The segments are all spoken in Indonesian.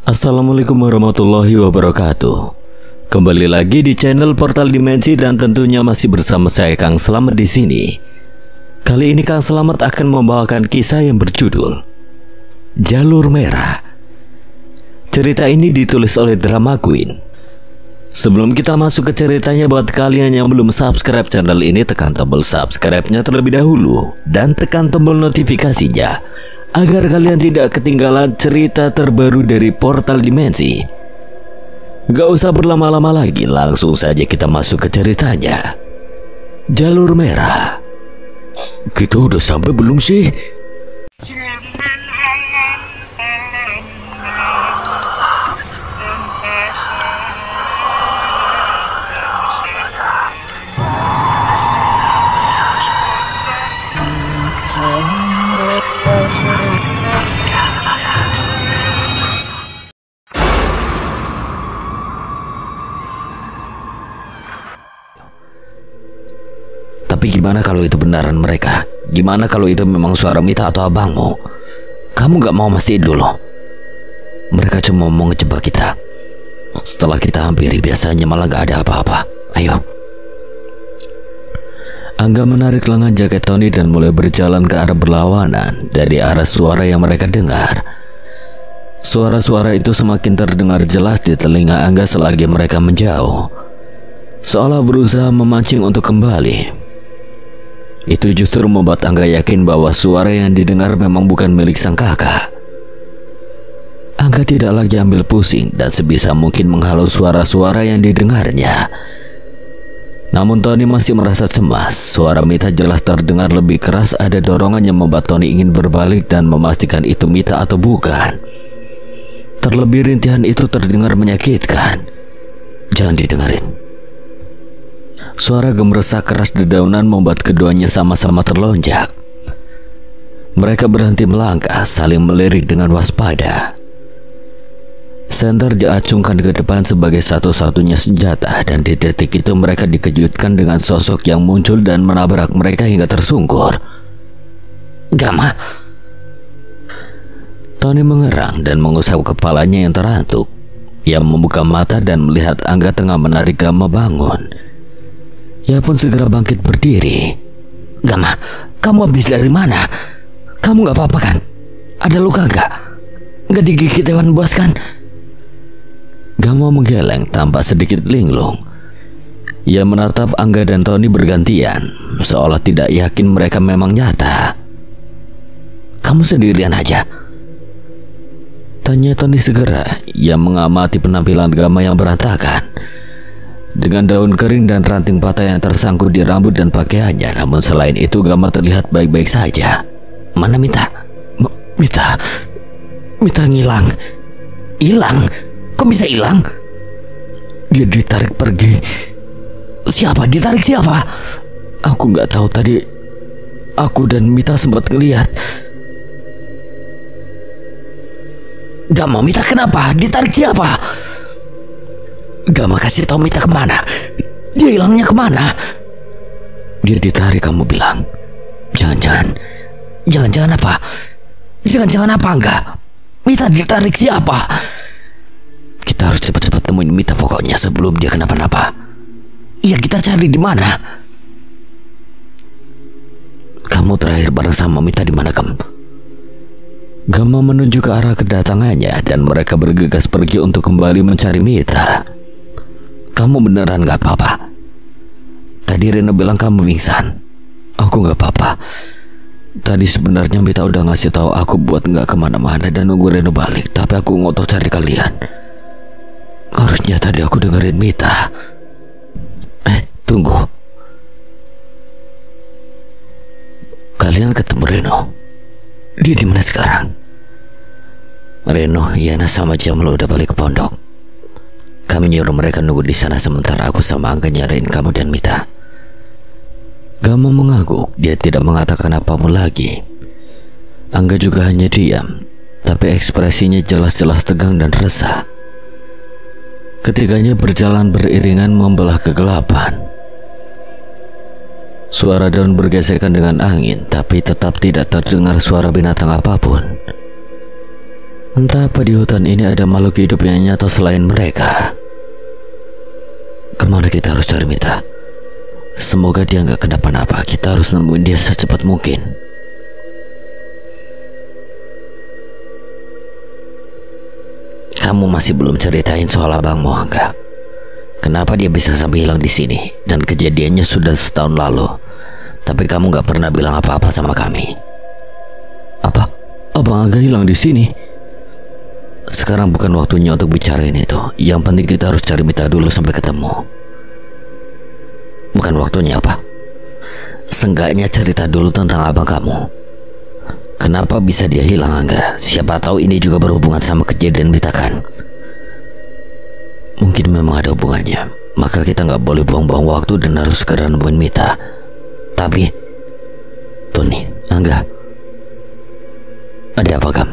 Assalamualaikum warahmatullahi wabarakatuh. Kembali lagi di channel Portal Dimensi dan tentunya masih bersama saya Kang Slamet di sini. Kali ini Kang Slamet akan membawakan kisah yang berjudul Jalur Merah. Cerita ini ditulis oleh Drama Queen. Sebelum kita masuk ke ceritanya, buat kalian yang belum subscribe channel ini, tekan tombol subscribe-nya terlebih dahulu dan tekan tombol notifikasinya agar kalian tidak ketinggalan cerita terbaru dari Portal Dimensi. Gak usah berlama-lama lagi, langsung saja kita masuk ke ceritanya. Jalur Merah. Kita udah sampai belum sih? Tapi gimana kalau itu benaran mereka? Gimana kalau itu memang suara Mita atau abangmu? Kamu gak mau mastiin dulu? Mereka cuma mau ngejebak kita. Setelah kita hampiri, biasanya malah gak ada apa-apa. Ayo. Angga menarik lengan jaket Tony dan mulai berjalan ke arah berlawanan dari arah suara yang mereka dengar. Suara-suara itu semakin terdengar jelas di telinga Angga selagi mereka menjauh, seolah berusaha memancing untuk kembali. Itu justru membuat Angga yakin bahwa suara yang didengar memang bukan milik sang kakak. Angga tidak lagi ambil pusing dan sebisa mungkin menghalau suara-suara yang didengarnya. Namun Tony masih merasa cemas. Suara Mita jelas terdengar lebih keras. Ada dorongan yang membuat Tony ingin berbalik dan memastikan itu Mita atau bukan. Terlebih rintihan itu terdengar menyakitkan. Jangan didengarin. Suara gemeresak keras dedaunan membuat keduanya sama-sama terlonjak. Mereka berhenti melangkah, saling melirik dengan waspada. Senter diacungkan ke depan sebagai satu-satunya senjata, dan di detik itu mereka dikejutkan dengan sosok yang muncul dan menabrak mereka hingga tersungkur. Gama! Tony mengerang dan mengusap kepalanya yang terantuk. Ia membuka mata dan melihat Angga tengah menarik Gama bangun. Ia pun segera bangkit berdiri. Gama, kamu habis dari mana? Kamu gak apa-apa kan? Ada luka gak? Gak digigit hewan buas kan? Gama menggeleng tampak sedikit linglung. Ia menatap Angga dan Tony bergantian, seolah tidak yakin mereka memang nyata. Kamu sendirian aja? Tanya Tony segera. Ia mengamati penampilan Gama yang berantakan, dengan daun kering dan ranting patah yang tersangkut di rambut dan pakaiannya. Namun selain itu Gama terlihat baik-baik saja. Mana Mita? Mita ngilang. Hilang? Kok bisa hilang? Dia ditarik pergi. Siapa? Ditarik siapa? Aku nggak tahu. Tadi aku dan Mita sempat ngelihat. Gama, Mita kenapa? Ditarik siapa? Gama, kasih tahu Mita kemana? Dia hilangnya kemana? Dia ditarik, kamu bilang. Jangan-jangan apa? Jangan-jangan apa enggak? Mita ditarik siapa? Kita harus cepat-cepat temuin Mita pokoknya sebelum dia kenapa-napa. Iya, kita cari di mana? Kamu terakhir bareng sama Mita di mana, Gam? Gama menunjuk ke arah kedatangannya dan mereka bergegas pergi untuk kembali mencari Mita. Kamu beneran gak apa-apa? Tadi Reno bilang kamu pingsan. Aku gak apa-apa. Tadi sebenarnya Mita udah ngasih tahu aku buat gak kemana-mana dan nunggu Reno balik, tapi aku ngotot cari kalian. Harusnya tadi aku dengerin Mita. Tunggu. Kalian ketemu Reno? Dia di mana sekarang? Reno, Yana sama Jamlo udah balik ke pondok. Kami nyuruh mereka nunggu di sana sementara aku sama Angga nyariin kamu dan Mita. Gama mengangguk. Dia tidak mengatakan apapun lagi. Angga juga hanya diam, tapi ekspresinya jelas-jelas tegang dan resah. Ketiganya berjalan beriringan membelah kegelapan. Suara daun bergesekan dengan angin, tapi tetap tidak terdengar suara binatang apapun. Entah apa di hutan ini ada makhluk hidup yang nyata selain mereka. Kemana kita harus cari Mita? Semoga dia nggak kenapa-napa. Kita harus nemuin dia secepat mungkin. Kamu masih belum ceritain soal abangmu, Angga. Kenapa dia bisa sampai hilang di sini? Dan kejadiannya sudah setahun lalu. Tapi kamu nggak pernah bilang apa-apa sama kami. Apa? Abang Angga hilang di sini? Sekarang bukan waktunya untuk bicarain itu. Yang penting kita harus cari Mita dulu sampai ketemu. Bukan waktunya apa? Seenggaknya cerita dulu tentang abang kamu. Kenapa bisa dia hilang, Angga? Siapa tahu ini juga berhubungan sama kejadian Mita kan? Mungkin memang ada hubungannya. Maka kita nggak boleh buang-buang waktu dan harus segera nemuin Mita. Tapi Tony, Angga, ada apa Gam?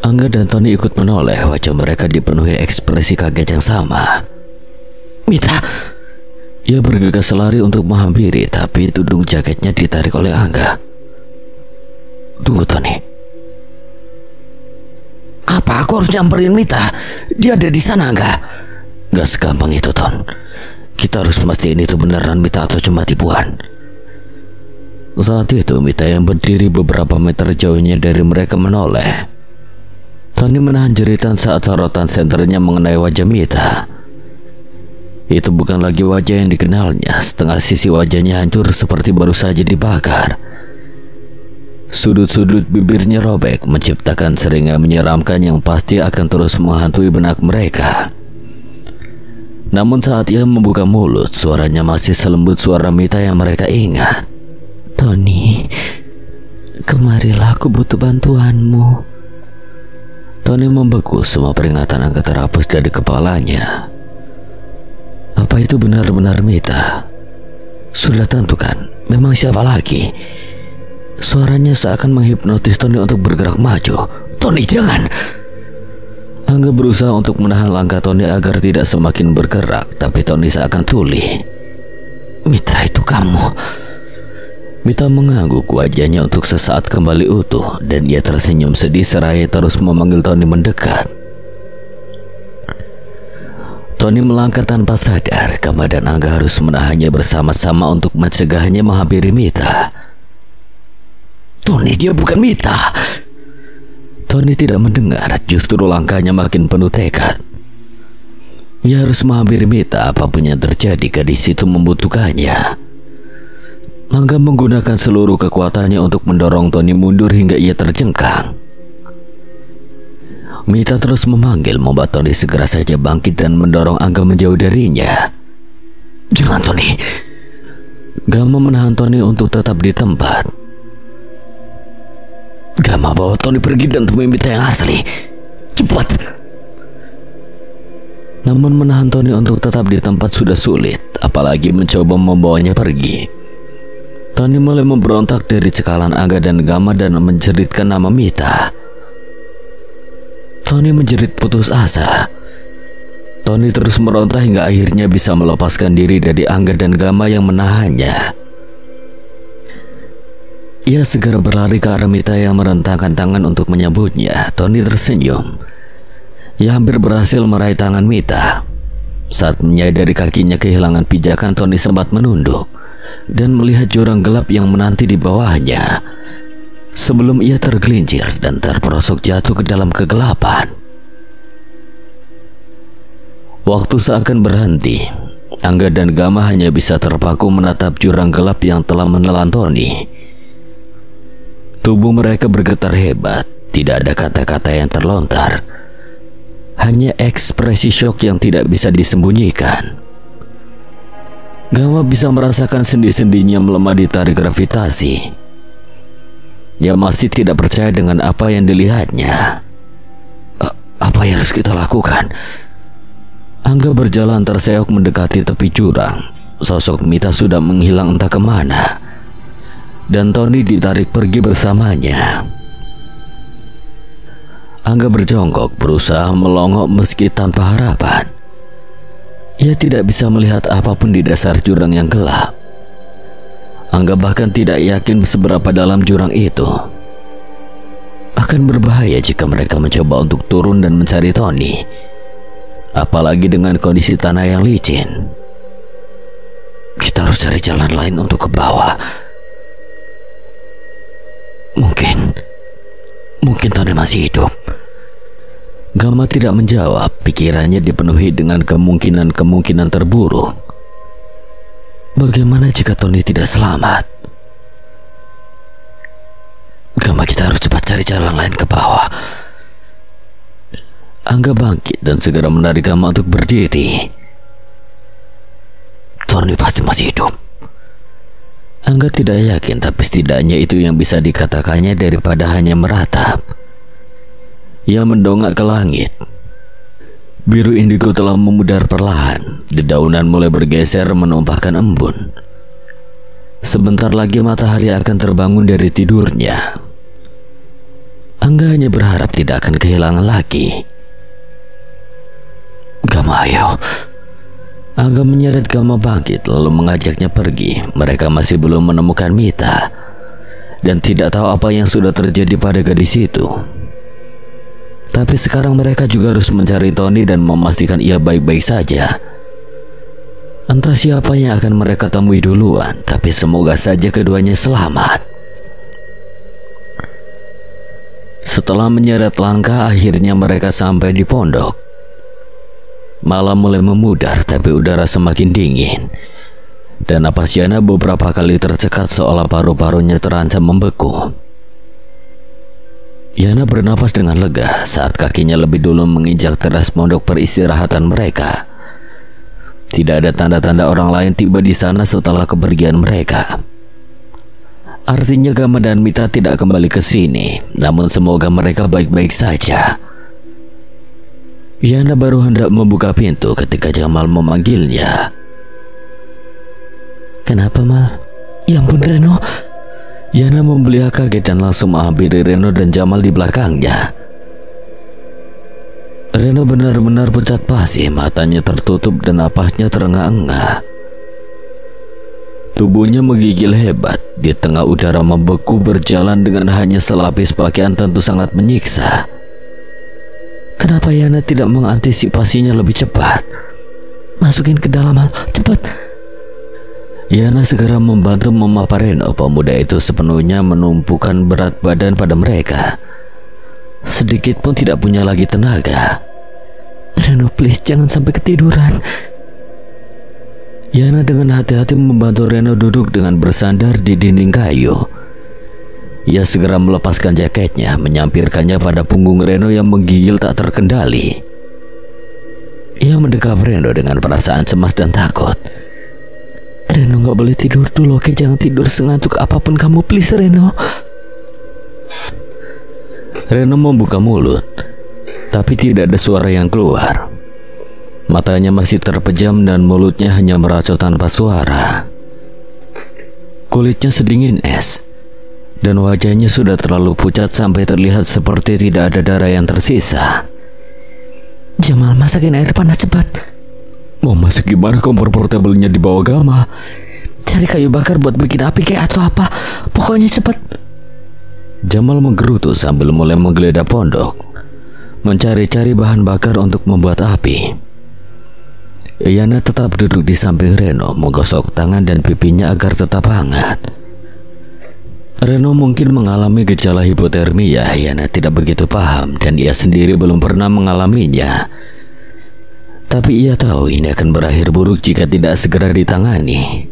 Angga dan Tony ikut menoleh. Wajah mereka dipenuhi ekspresi kaget yang sama. Mita! Ia bergegas lari untuk menghampiri, tapi tudung jaketnya ditarik oleh Angga. Tunggu Tony. Apa aku harus nyamperin Mita? Dia ada di sana Angga. Gak segampang itu Ton. Kita harus pastiin itu beneran Mita atau cuma tipuan. Saat itu Mita yang berdiri beberapa meter jauhnya dari mereka menoleh. Tony menahan jeritan saat sorotan senternya mengenai wajah Mita. Itu bukan lagi wajah yang dikenalnya. Setengah sisi wajahnya hancur seperti baru saja dibakar. Sudut-sudut bibirnya robek, menciptakan seringai menyeramkan yang pasti akan terus menghantui benak mereka. Namun saat ia membuka mulut, suaranya masih selembut suara Mita yang mereka ingat. Tony, kemarilah, aku butuh bantuanmu. Tony membeku, semua peringatan Angga terhapus dari kepalanya. Apa itu benar-benar Mita? Sudah tentu kan, memang siapa lagi? Suaranya seakan menghipnotis Tony untuk bergerak maju. Tony, jangan! Angga berusaha untuk menahan langkah Tony agar tidak semakin bergerak, tapi Tony seakan tuli. Mita, itu kamu. Mita mengangguk, wajahnya untuk sesaat kembali utuh, dan ia tersenyum sedih seraya terus memanggil Tony mendekat. Tony melangkah tanpa sadar. Gama dan Angga harus menahannya bersama-sama untuk mencegahnya menghampiri Mita. Tony, dia bukan Mita. Tony tidak mendengar, justru langkahnya makin penuh tekad. Ia harus menghampiri Mita apapun yang terjadi, gadis itu membutuhkannya. Angga menggunakan seluruh kekuatannya untuk mendorong Tony mundur hingga ia terjengkang. Mita terus memanggil, membuat Tony segera saja bangkit dan mendorong Angga menjauh darinya. Jangan Tony. Gama menahan Tony untuk tetap di tempat. Gama, bawa Tony pergi dan temui Mita yang asli. Cepat. Namun menahan Tony untuk tetap di tempat sudah sulit, apalagi mencoba membawanya pergi. Tony mulai memberontak dari cekalan Angga dan Gama dan menjeritkan nama Mita. Tony menjerit putus asa. Tony terus meronta hingga akhirnya bisa melepaskan diri dari Angga dan Gama yang menahannya. Ia segera berlari ke arah Mita yang merentangkan tangan untuk menyambutnya. Tony tersenyum. Ia hampir berhasil meraih tangan Mita. Saat menyadari kakinya kehilangan pijakan, Tony sempat menunduk dan melihat jurang gelap yang menanti di bawahnya. Sebelum ia tergelincir dan terperosok jatuh ke dalam kegelapan. Waktu seakan berhenti. Angga dan Gama hanya bisa terpaku menatap jurang gelap yang telah menelan Tony. Tubuh mereka bergetar hebat. Tidak ada kata-kata yang terlontar, hanya ekspresi syok yang tidak bisa disembunyikan. Gama bisa merasakan sendi-sendinya melemah ditarik gravitasi. Ia masih tidak percaya dengan apa yang dilihatnya. Apa yang harus kita lakukan? Angga berjalan terseok mendekati tepi jurang. Sosok Mita sudah menghilang entah kemana, dan Tony ditarik pergi bersamanya. Angga berjongkok berusaha melongok meski tanpa harapan. Ia tidak bisa melihat apapun di dasar jurang yang gelap. Angga bahkan tidak yakin seberapa dalam jurang itu. Akan berbahaya jika mereka mencoba untuk turun dan mencari Tony. Apalagi dengan kondisi tanah yang licin. Kita harus cari jalan lain untuk ke bawah. Mungkin Tony masih hidup. Gama tidak menjawab. Pikirannya dipenuhi dengan kemungkinan terburuk. Bagaimana jika Tony tidak selamat? Gama, kita harus cepat cari jalan lain ke bawah. Angga bangkit dan segera menarik Gama untuk berdiri. Tony pasti masih hidup. Angga tidak yakin, tapi setidaknya itu yang bisa dikatakannya daripada hanya meratap. Ia mendongak ke langit. Biru indigo telah memudar perlahan. Dedaunan mulai bergeser menumpahkan embun. Sebentar lagi matahari akan terbangun dari tidurnya. Angga hanya berharap tidak akan kehilangan lagi. Gama, ayo. Angga menyeret Gama bangkit lalu mengajaknya pergi. Mereka masih belum menemukan Mita dan tidak tahu apa yang sudah terjadi pada gadis itu. Tapi sekarang mereka juga harus mencari Tony dan memastikan ia baik-baik saja. Entah siapa yang akan mereka temui duluan, tapi semoga saja keduanya selamat. Setelah menyeret langkah, akhirnya mereka sampai di pondok. Malam mulai memudar, tapi udara semakin dingin. Dan napas Yana beberapa kali tercekat seolah paru-parunya terancam membeku. Yana bernapas dengan lega saat kakinya lebih dulu menginjak teras pondok peristirahatan mereka. Tidak ada tanda-tanda orang lain tiba di sana setelah kepergian mereka. Artinya Gama dan Mita tidak kembali ke sini, namun semoga mereka baik-baik saja. Yana baru hendak membuka pintu ketika Jamal memanggilnya. Kenapa, Mal? Ya ampun, Reno. Yana membeliak kaget dan langsung menghampiri Reno dan Jamal di belakangnya. Reno benar-benar pucat pasi, matanya tertutup dan napasnya terengah-engah. Tubuhnya menggigil hebat. Di tengah udara membeku berjalan dengan hanya selapis pakaian tentu sangat menyiksa. Kenapa Yana tidak mengantisipasinya lebih cepat? Masukin ke dalam, Mal, cepat. Yana segera membantu memapa Reno. Pemuda itu sepenuhnya menumpukan berat badan pada mereka. Sedikit pun tidak punya lagi tenaga. Reno, please, jangan sampai ketiduran. Yana dengan hati-hati membantu Reno duduk dengan bersandar di dinding kayu. Ia segera melepaskan jaketnya, menyampirkannya pada punggung Reno yang menggigil tak terkendali. Ia mendekap Reno dengan perasaan cemas dan takut. Reno, gak boleh tidur dulu, oke? Jangan tidur sengantuk apapun kamu, please, Reno. Reno membuka mulut, tapi tidak ada suara yang keluar. Matanya masih terpejam dan mulutnya hanya meracau tanpa suara. Kulitnya sedingin es. Dan wajahnya sudah terlalu pucat sampai terlihat seperti tidak ada darah yang tersisa. Jamal, masakin air panas cepat. Mau masak gimana? Kompor portable-nya di bawah Gama. Cari kayu bakar buat bikin api kayak atau apa. Pokoknya cepat. Jamal menggerutu sambil mulai menggeledah pondok, mencari-cari bahan bakar untuk membuat api. Yana tetap duduk di samping Reno, menggosok tangan dan pipinya agar tetap hangat. Reno mungkin mengalami gejala hipotermia. Yana tidak begitu paham dan ia sendiri belum pernah mengalaminya. Tapi ia tahu ini akan berakhir buruk jika tidak segera ditangani.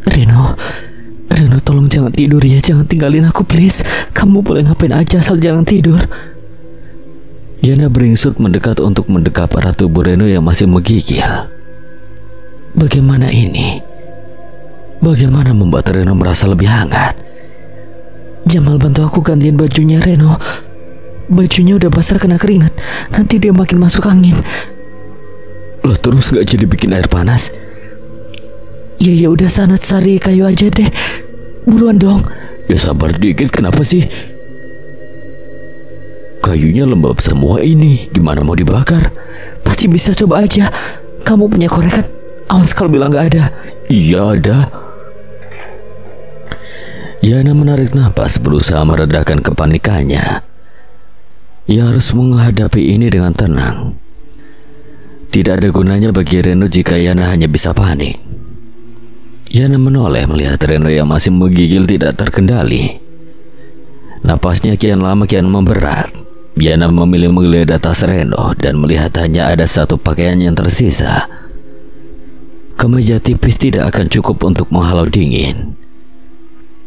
Reno, tolong jangan tidur ya. Jangan tinggalin aku, please. Kamu boleh ngapain aja asal jangan tidur. Yana beringsut mendekat untuk mendekap erat tubuh Reno yang masih menggigil. Bagaimana ini? Bagaimana membuat Reno merasa lebih hangat? Jamal, bantu aku gantiin bajunya Reno. Bajunya udah basah kena keringat. Nanti dia makin masuk angin. Loh, terus gak jadi bikin air panas? Ya udah, sana cari kayu aja deh. Buruan dong. Ya sabar dikit, kenapa sih? Kayunya lembab semua ini. Gimana mau dibakar? Pasti bisa, coba aja. Kamu punya korek kan? Awas kalau bilang gak ada. Iya ada. Yana menarik napas berusaha meredakan kepanikannya. Ia harus menghadapi ini dengan tenang. Tidak ada gunanya bagi Reno jika Yana hanya bisa panik. Yana menoleh melihat Reno yang masih menggigil tidak terkendali. Napasnya kian lama kian memberat. Yana memilih menggeledah tas Reno dan melihat hanya ada satu pakaian yang tersisa. Kemeja tipis tidak akan cukup untuk menghalau dingin.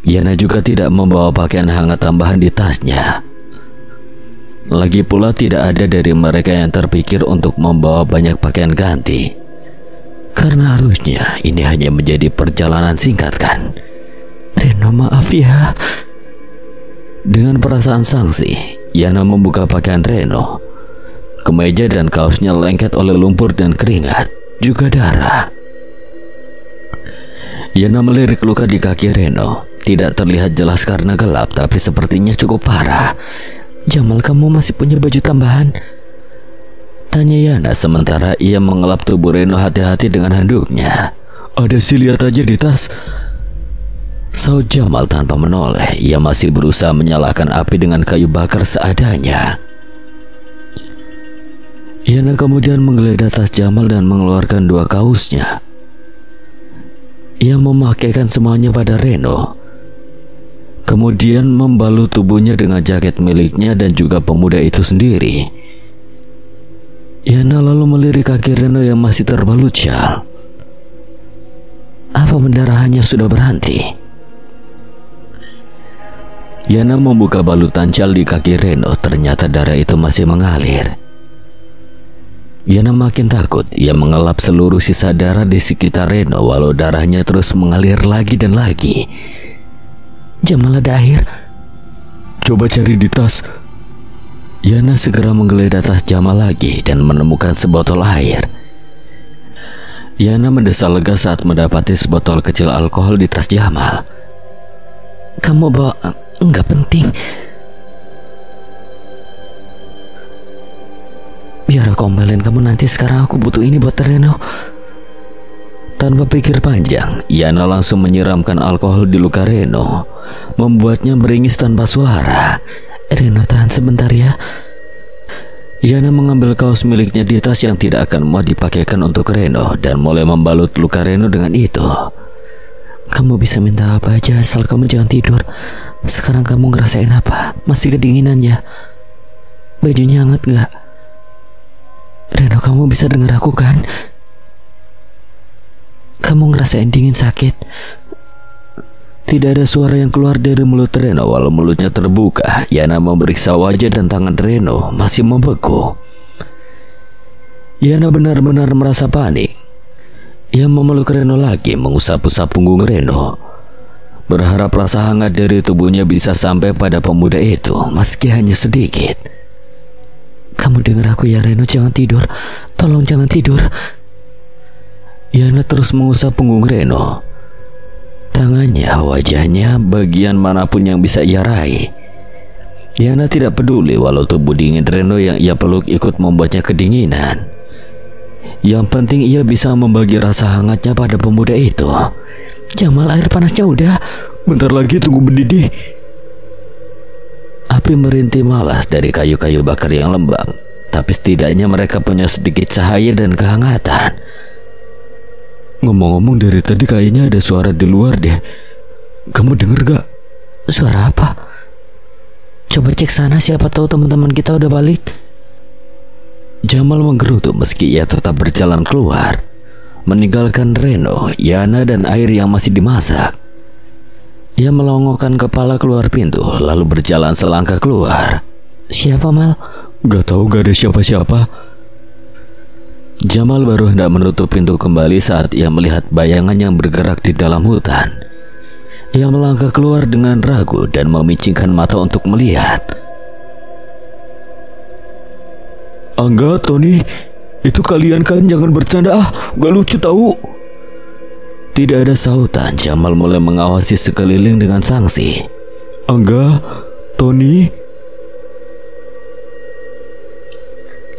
Yana juga tidak membawa pakaian hangat tambahan di tasnya. Lagi pula tidak ada dari mereka yang terpikir untuk membawa banyak pakaian ganti. Karena harusnya ini hanya menjadi perjalanan singkat kan? Reno, maaf ya. Dengan perasaan sangsi, Yana membuka pakaian Reno. Kemeja dan kaosnya lengket oleh lumpur dan keringat, juga darah. Yana melirik luka di kaki Reno. Tidak terlihat jelas karena gelap, tapi sepertinya cukup parah. Jamal, kamu masih punya baju tambahan? Tanya Yana sementara ia mengelap tubuh Reno hati-hati dengan handuknya. Ada sih, lihat aja di tas. Saud Jamal tanpa menoleh. Ia masih berusaha menyalakan api dengan kayu bakar seadanya. Yana kemudian menggeledah tas Jamal dan mengeluarkan 2 kaosnya. Ia memakaikan semuanya pada Reno. Kemudian membalut tubuhnya dengan jaket miliknya dan juga pemuda itu sendiri. Yana lalu melirik kaki Reno yang masih terbalut syal. Apa pendarahannya sudah berhenti? Yana membuka balutan syal di kaki Reno. Ternyata darah itu masih mengalir. Yana makin takut. Ia mengelap seluruh sisa darah di sekitar Reno, walau darahnya terus mengalir lagi dan lagi. Jamal, ada air. Coba cari di tas. Yana segera menggeledah tas Jamal lagi dan menemukan sebotol air. Yana mendesah lega saat mendapati sebotol kecil alkohol di tas Jamal. Kamu bawa? Enggak penting. Biar aku omelin kamu nanti. Sekarang aku butuh ini buat Reno. Tanpa pikir panjang, Yana langsung menyiramkan alkohol di luka Reno, membuatnya meringis tanpa suara. Reno, tahan sebentar ya. Yana mengambil kaos miliknya di tas yang tidak akan mau dipakaikan untuk Reno dan mulai membalut luka Reno dengan itu. Kamu bisa minta apa aja asal kamu jangan tidur. Sekarang kamu ngerasain apa? Masih kedinginan ya? Bajunya hangat gak? Reno, kamu bisa dengar aku kan? Kamu ngerasain dingin sakit? Tidak ada suara yang keluar dari mulut Reno walau mulutnya terbuka. Yana memeriksa wajah dan tangan Reno masih membeku. Yana benar-benar merasa panik. Ia memeluk Reno lagi, mengusap-usap punggung Reno, berharap rasa hangat dari tubuhnya bisa sampai pada pemuda itu, meski hanya sedikit. Kamu dengar aku ya Reno, jangan tidur. Tolong jangan tidur. Yana terus mengusap punggung Reno. Tangannya, wajahnya, bagian manapun yang bisa ia raih. Yana tidak peduli walau tubuh dingin Reno yang ia peluk ikut membuatnya kedinginan. Yang penting ia bisa membagi rasa hangatnya pada pemuda itu. Jamal, air panasnya udah. Bentar lagi tunggu mendidih. Api merintih malas dari kayu-kayu bakar yang lembab, tapi setidaknya mereka punya sedikit cahaya dan kehangatan. Ngomong-ngomong, dari tadi kayaknya ada suara di luar deh. Kamu denger gak? Suara apa? Coba cek sana, siapa tahu teman-teman kita udah balik. Jamal menggerutu meski ia tetap berjalan keluar, meninggalkan Reno, Yana dan air yang masih dimasak. Ia melongokkan kepala keluar pintu lalu berjalan selangkah keluar. Siapa, Mal? Gak tahu, gak ada siapa-siapa. Jamal baru hendak menutup pintu kembali saat ia melihat bayangan yang bergerak di dalam hutan. Ia melangkah keluar dengan ragu dan memicingkan mata untuk melihat. Angga, Tony, itu kalian kan? Jangan bercanda gak lucu tahu. Tidak ada sahutan. Jamal mulai mengawasi sekeliling dengan sangsi. Angga, Tony.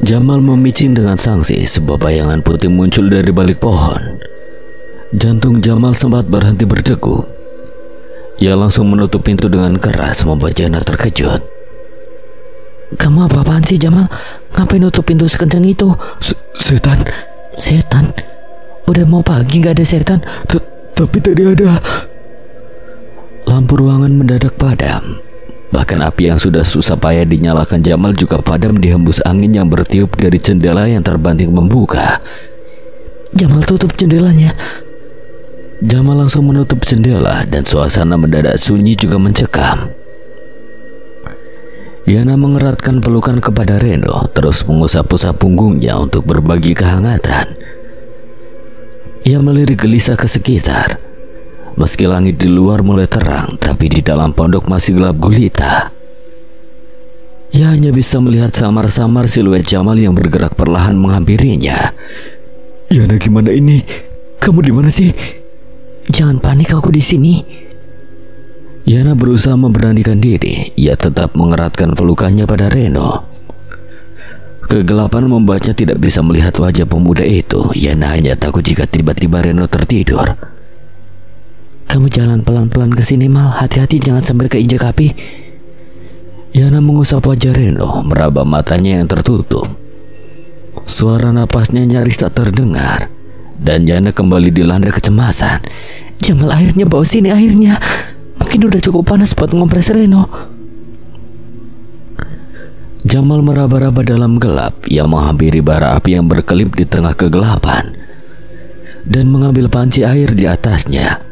Jamal memicing dengan sangsi. Sebuah bayangan putih muncul dari balik pohon. Jantung Jamal sempat berhenti berdegup. Ia langsung menutup pintu dengan keras, membuat Jana terkejut. Kamu apa-apaan sih Jamal? Ngapain nutup pintu sekencang itu? Setan. Setan? Udah mau pagi gak ada setan? Tapi tadi ada. Lampu ruangan mendadak padam. Bahkan api yang sudah susah payah dinyalakan Jamal juga padam dihembus angin yang bertiup dari jendela yang terbanting membuka. Jamal, tutup jendelanya. Jamal langsung menutup jendela dan suasana mendadak sunyi juga mencekam. Yana mengeratkan pelukan kepada Reno, terus mengusap-usap punggungnya untuk berbagi kehangatan. Ia melirik gelisah ke sekitar. Meski langit di luar mulai terang, tapi di dalam pondok masih gelap gulita. Ia hanya bisa melihat samar-samar siluet Jamal yang bergerak perlahan menghampirinya. Yana, gimana ini? Kamu di mana sih? Jangan panik, aku di sini. Yana berusaha memberanikan diri. Ia tetap mengeratkan pelukannya pada Reno. Kegelapan membuatnya tidak bisa melihat wajah pemuda itu. Yana hanya takut jika tiba-tiba Reno tertidur. Kamu jalan pelan-pelan ke sini, Mal. Hati-hati jangan sampai keinjak api. Yana mengusap wajah Reno, meraba matanya yang tertutup. Suara napasnya nyaris tak terdengar, dan Yana kembali dilanda kecemasan. Jamal, airnya bawa sini, airnya. Mungkin udah cukup panas buat ngompres Reno. Jamal meraba-raba dalam gelap. Ia menghampiri bara api yang berkelip di tengah kegelapan dan mengambil panci air di atasnya.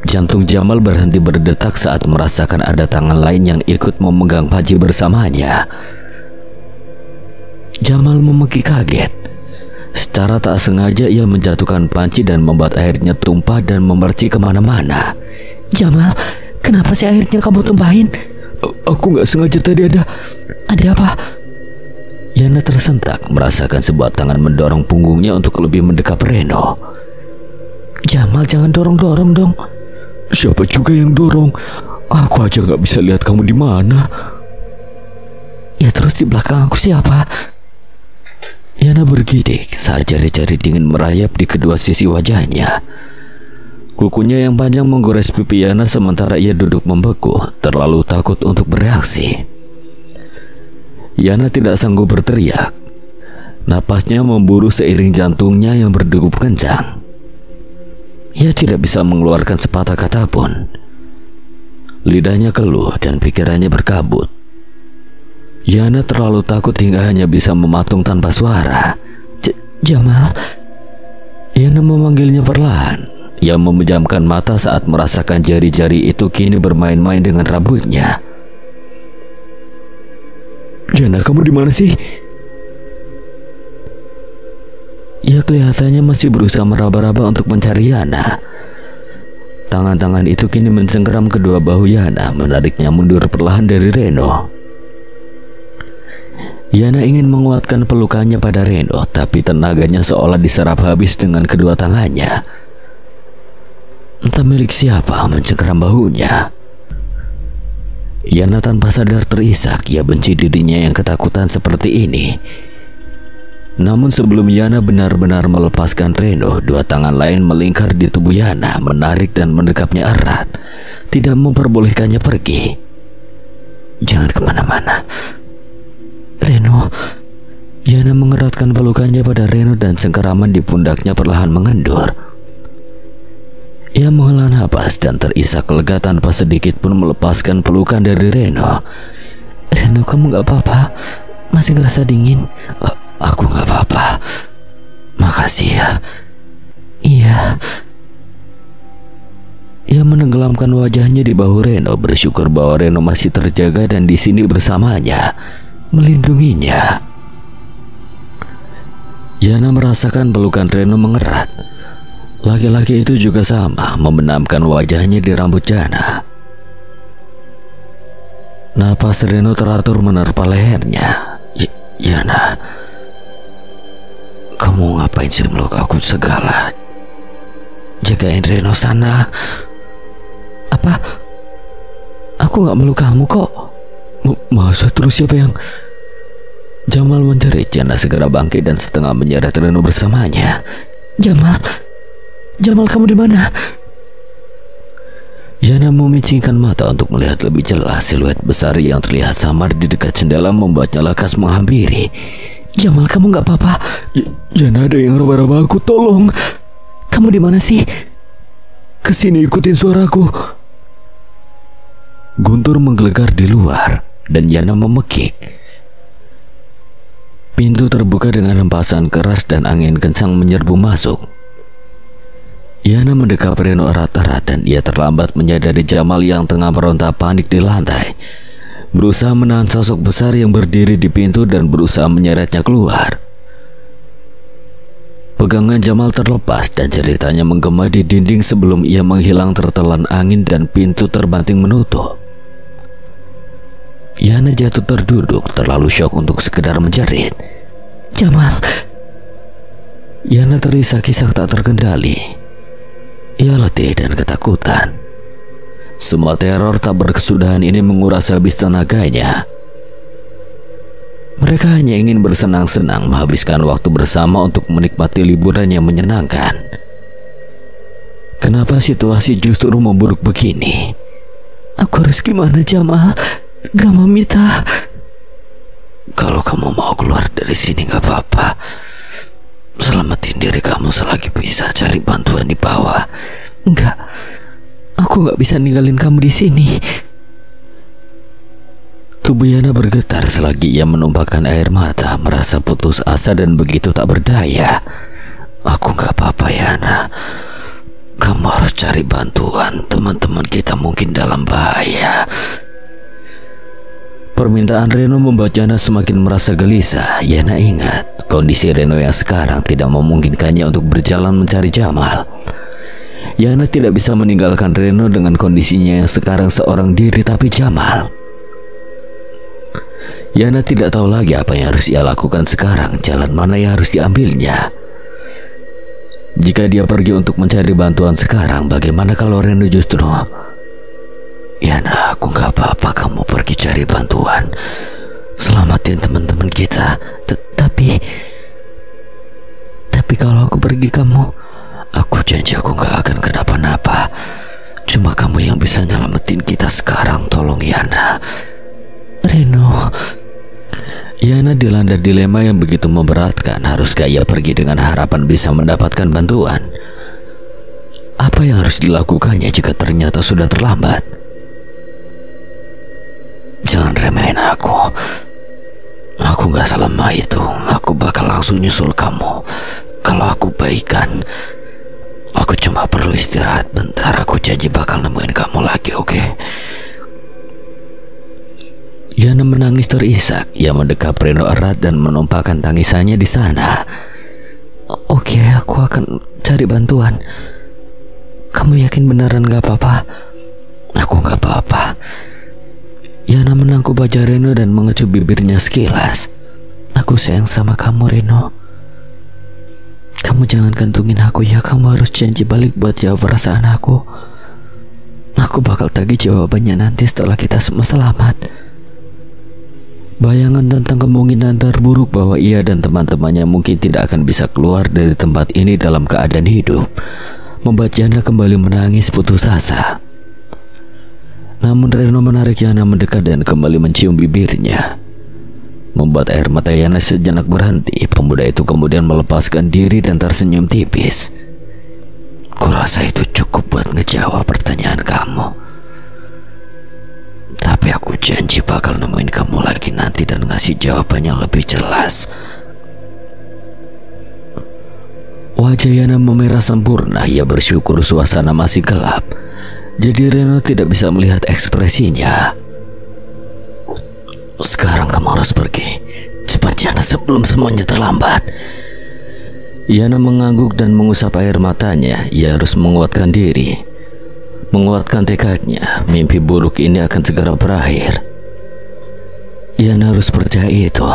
Jantung Jamal berhenti berdetak saat merasakan ada tangan lain yang ikut memegang panci bersamanya. Jamal memekik kaget. Secara tak sengaja ia menjatuhkan panci dan membuat airnya tumpah dan memercik kemana-mana. Jamal, kenapa sih airnya kamu tumpahin? Aku gak sengaja tadi ada. Ada apa? Yana tersentak merasakan sebuah tangan mendorong punggungnya untuk lebih mendekap Reno. Jamal, jangan dorong-dorong dong. Siapa juga yang dorong? Aku aja gak bisa lihat kamu di mana. Ya terus di belakang aku siapa? Yana bergidik saat jari-jari dingin merayap di kedua sisi wajahnya. Kukunya yang panjang menggores pipi Yana sementara ia duduk membeku, terlalu takut untuk bereaksi. Yana tidak sanggup berteriak. Napasnya memburu seiring jantungnya yang berdegup kencang. Ia tidak bisa mengeluarkan sepatah kata pun. Lidahnya keluh dan pikirannya berkabut. Yana terlalu takut hingga hanya bisa mematung tanpa suara. Jamal. Yana memanggilnya perlahan. Ia memejamkan mata saat merasakan jari-jari itu kini bermain-main dengan rambutnya. Yana, kamu di mana sih? Ia kelihatannya masih berusaha meraba-raba untuk mencari Yana. Tangan-tangan itu kini mencengkeram kedua bahu Yana, menariknya mundur perlahan dari Reno. Yana ingin menguatkan pelukannya pada Reno, tapi tenaganya seolah diserap habis dengan kedua tangannya. Entah milik siapa mencengkeram bahunya. Yana tanpa sadar terisak. Ia benci dirinya yang ketakutan seperti ini. Namun sebelum Yana benar-benar melepaskan Reno, dua tangan lain melingkar di tubuh Yana, menarik dan mendekapnya erat, tidak memperbolehkannya pergi. Jangan kemana-mana, Reno. Yana mengeratkan pelukannya pada Reno dan cengkeraman di pundaknya perlahan mengendur. Ia menghela napas dan terisak lega tanpa sedikit pun melepaskan pelukan dari Reno. Reno, kamu gak apa-apa? Masih ngerasa dingin? Aku gak apa-apa. Makasih ya. Iya. Ia menenggelamkan wajahnya di bahu Reno, bersyukur bahwa Reno masih terjaga dan di sini bersamanya, melindunginya. Yana merasakan pelukan Reno mengerat. Laki-laki itu juga sama, membenamkan wajahnya di rambut Yana. Napas Reno teratur menerpa lehernya. Yana, kamu ngapain sih meluk aku segala? Jagain Reno sana. Apa? Aku gak meluk kamu kok. Masa terus siapa yang... Jamal menjerit. Yana segera bangkit dan setengah menyeret Reno bersamanya. Jamal, kamu di mana? Yana memicingkan mata untuk melihat lebih jelas siluet besar yang terlihat samar di dekat jendela membuatnya lekas menghampiri. Jamal, kamu nggak apa-apa? Yana, ada yang raba-raba aku, tolong. Kamu di mana sih? Kesini, ikutin suaraku. Guntur menggelegar di luar dan Yana memekik. Pintu terbuka dengan hempasan keras dan angin kencang menyerbu masuk. Yana mendekap Reno erat-erat dan ia terlambat menyadari Jamal yang tengah meronta panik di lantai, berusaha menahan sosok besar yang berdiri di pintu dan berusaha menyeretnya keluar. Pegangan Jamal terlepas dan ceritanya menggema di dinding sebelum ia menghilang tertelan angin dan pintu terbanting menutup. Yana jatuh terduduk, terlalu syok untuk sekedar menjerit. Jamal. Yana terisak-isak tak terkendali. Ia letih dan ketakutan. Semua teror tak berkesudahan ini menguras habis tenaganya. Mereka hanya ingin bersenang-senang, menghabiskan waktu bersama untuk menikmati liburan yang menyenangkan. Kenapa situasi justru memburuk begini? Aku harus gimana, Jamal? Gak mau Mita. Kalau kamu mau keluar dari sini gak apa-apa. Selamatin diri kamu selagi bisa, cari bantuan di bawah. Enggak, aku gak bisa ninggalin kamu di sini. Tubuh Yana bergetar selagi ia menumpahkan air mata, merasa putus asa dan begitu tak berdaya. Aku gak apa-apa, Yana. Kamu harus cari bantuan. Teman-teman kita mungkin dalam bahaya. Permintaan Reno membuat Yana semakin merasa gelisah. Yana ingat kondisi Reno yang sekarang tidak memungkinkannya untuk berjalan mencari Jamal. Yana tidak bisa meninggalkan Reno dengan kondisinya yang sekarang seorang diri tapi Jamal. Yana tidak tahu lagi apa yang harus ia lakukan sekarang, jalan mana yang harus diambilnya. Jika dia pergi untuk mencari bantuan sekarang, bagaimana kalau Reno justru... Yana, aku gak apa-apa kamu pergi cari bantuan. Selamatin teman-teman kita. Tapi kalau aku pergi aku janji aku gak akan kenapa-napa. Cuma kamu yang bisa nyelamatin kita sekarang. Tolong Yana. Reno. Yana dilanda dilema yang begitu memberatkan. Haruskah ia pergi dengan harapan bisa mendapatkan bantuan? Apa yang harus dilakukannya jika ternyata sudah terlambat? Jangan remehin aku. Aku gak selama itu. Aku bakal langsung nyusul kamu. Kalau aku baikan, aku cuma perlu istirahat bentar. Aku janji bakal nemuin kamu lagi, oke? Yana menangis terisak. Ia mendekap Reno erat dan menumpahkan tangisannya di sana. Oke, aku akan cari bantuan. Kamu yakin beneran gak apa-apa? Aku gak apa-apa. Yana menangkup wajah Reno dan mengecup bibirnya sekilas. Aku sayang sama kamu, Reno. Kamu jangan kantungin aku ya. Kamu harus janji balik buat jawab perasaan aku. Aku bakal tagih jawabannya nanti setelah kita semua selamat. Bayangan tentang kemungkinan terburuk bahwa ia dan teman-temannya mungkin tidak akan bisa keluar dari tempat ini dalam keadaan hidup membuat Yana kembali menangis putus asa. Namun Reno menarik Yana mendekat dan kembali mencium bibirnya, membuat air mata Yana sejenak berhenti. Pemuda itu kemudian melepaskan diri dan tersenyum tipis. Kurasa itu cukup buat ngejawab pertanyaan kamu. Tapi aku janji bakal nemuin kamu lagi nanti dan ngasih jawaban yang lebih jelas. Wajah Yana memerah sempurna. Ia bersyukur suasana masih gelap, jadi Reno tidak bisa melihat ekspresinya. Sekarang kamu harus pergi. Cepat Yana sebelum semuanya terlambat. Yana mengangguk dan mengusap air matanya. Ia harus menguatkan diri, menguatkan tekadnya. Mimpi buruk ini akan segera berakhir. Yana harus percaya itu.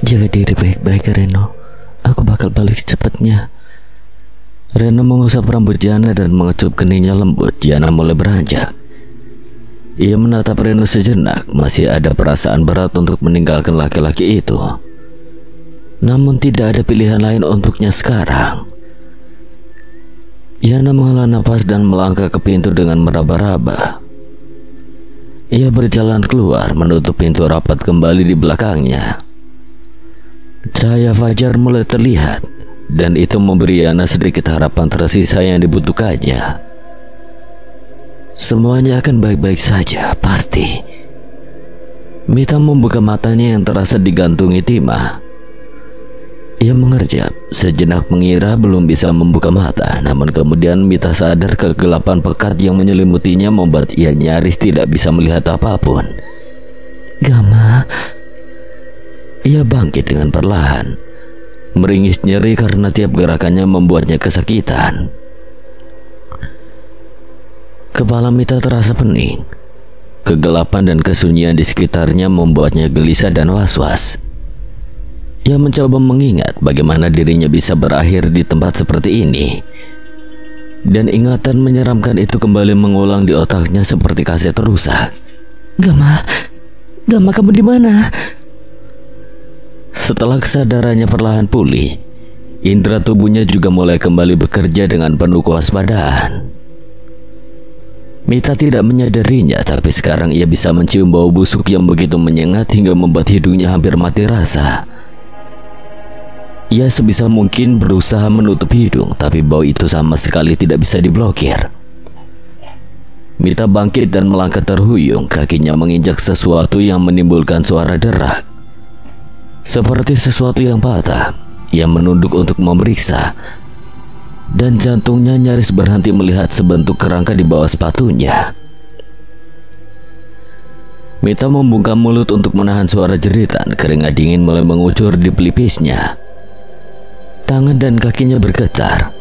Jaga diri baik-baik, Reno. Aku bakal balik cepatnya. Reno mengusap rambut Yana dan mengecup keningnya lembut. Yana mulai beranjak. Ia menatap Reno sejenak. Masih ada perasaan berat untuk meninggalkan laki-laki itu. Namun tidak ada pilihan lain untuknya sekarang. Yana menghela nafas dan melangkah ke pintu dengan meraba-raba. Ia berjalan keluar, menutup pintu rapat kembali di belakangnya. Cahaya fajar mulai terlihat, dan itu memberi Yana sedikit harapan tersisa yang dibutuhkannya. Semuanya akan baik-baik saja, pasti. Mita membuka matanya yang terasa digantungi timah. Ia mengerjap, sejenak mengira belum bisa membuka mata, namun kemudian Mita sadar kegelapan pekat yang menyelimutinya membuat ia nyaris tidak bisa melihat apapun. Gama. Ia bangkit dengan perlahan, meringis nyeri karena tiap gerakannya membuatnya kesakitan. Kepala Mita terasa pening. Kegelapan dan kesunyian di sekitarnya membuatnya gelisah dan was-was. Ia mencoba mengingat bagaimana dirinya bisa berakhir di tempat seperti ini. Dan ingatan menyeramkan itu kembali mengulang di otaknya seperti kaset rusak. Gama, kamu di mana? Setelah kesadarannya perlahan pulih, indera tubuhnya juga mulai kembali bekerja dengan penuh kewaspadaan. Mita tidak menyadarinya, tapi sekarang ia bisa mencium bau busuk yang begitu menyengat hingga membuat hidungnya hampir mati rasa. Ia sebisa mungkin berusaha menutup hidung, tapi bau itu sama sekali tidak bisa diblokir. Mita bangkit dan melangkah terhuyung, kakinya menginjak sesuatu yang menimbulkan suara derak. Seperti sesuatu yang patah. Ia menunduk untuk memeriksa, dan jantungnya nyaris berhenti melihat sebentuk kerangka di bawah sepatunya. Mita membungkam mulut untuk menahan suara jeritan. Keringat dingin mulai mengucur di pelipisnya. Tangan dan kakinya bergetar.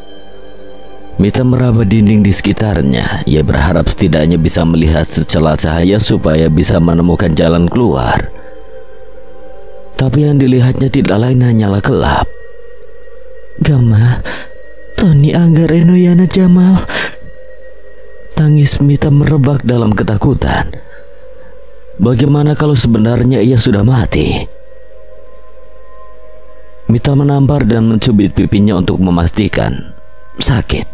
Mita meraba dinding di sekitarnya. Ia berharap setidaknya bisa melihat secelah cahaya supaya bisa menemukan jalan keluar. Tapi yang dilihatnya tidak lain hanyalah gelap. Gama, Tony, Angga, Reno, Yana, Jamal. Tangis Mita merebak dalam ketakutan. Bagaimana kalau sebenarnya ia sudah mati? Mita menampar dan mencubit pipinya untuk memastikan. Sakit.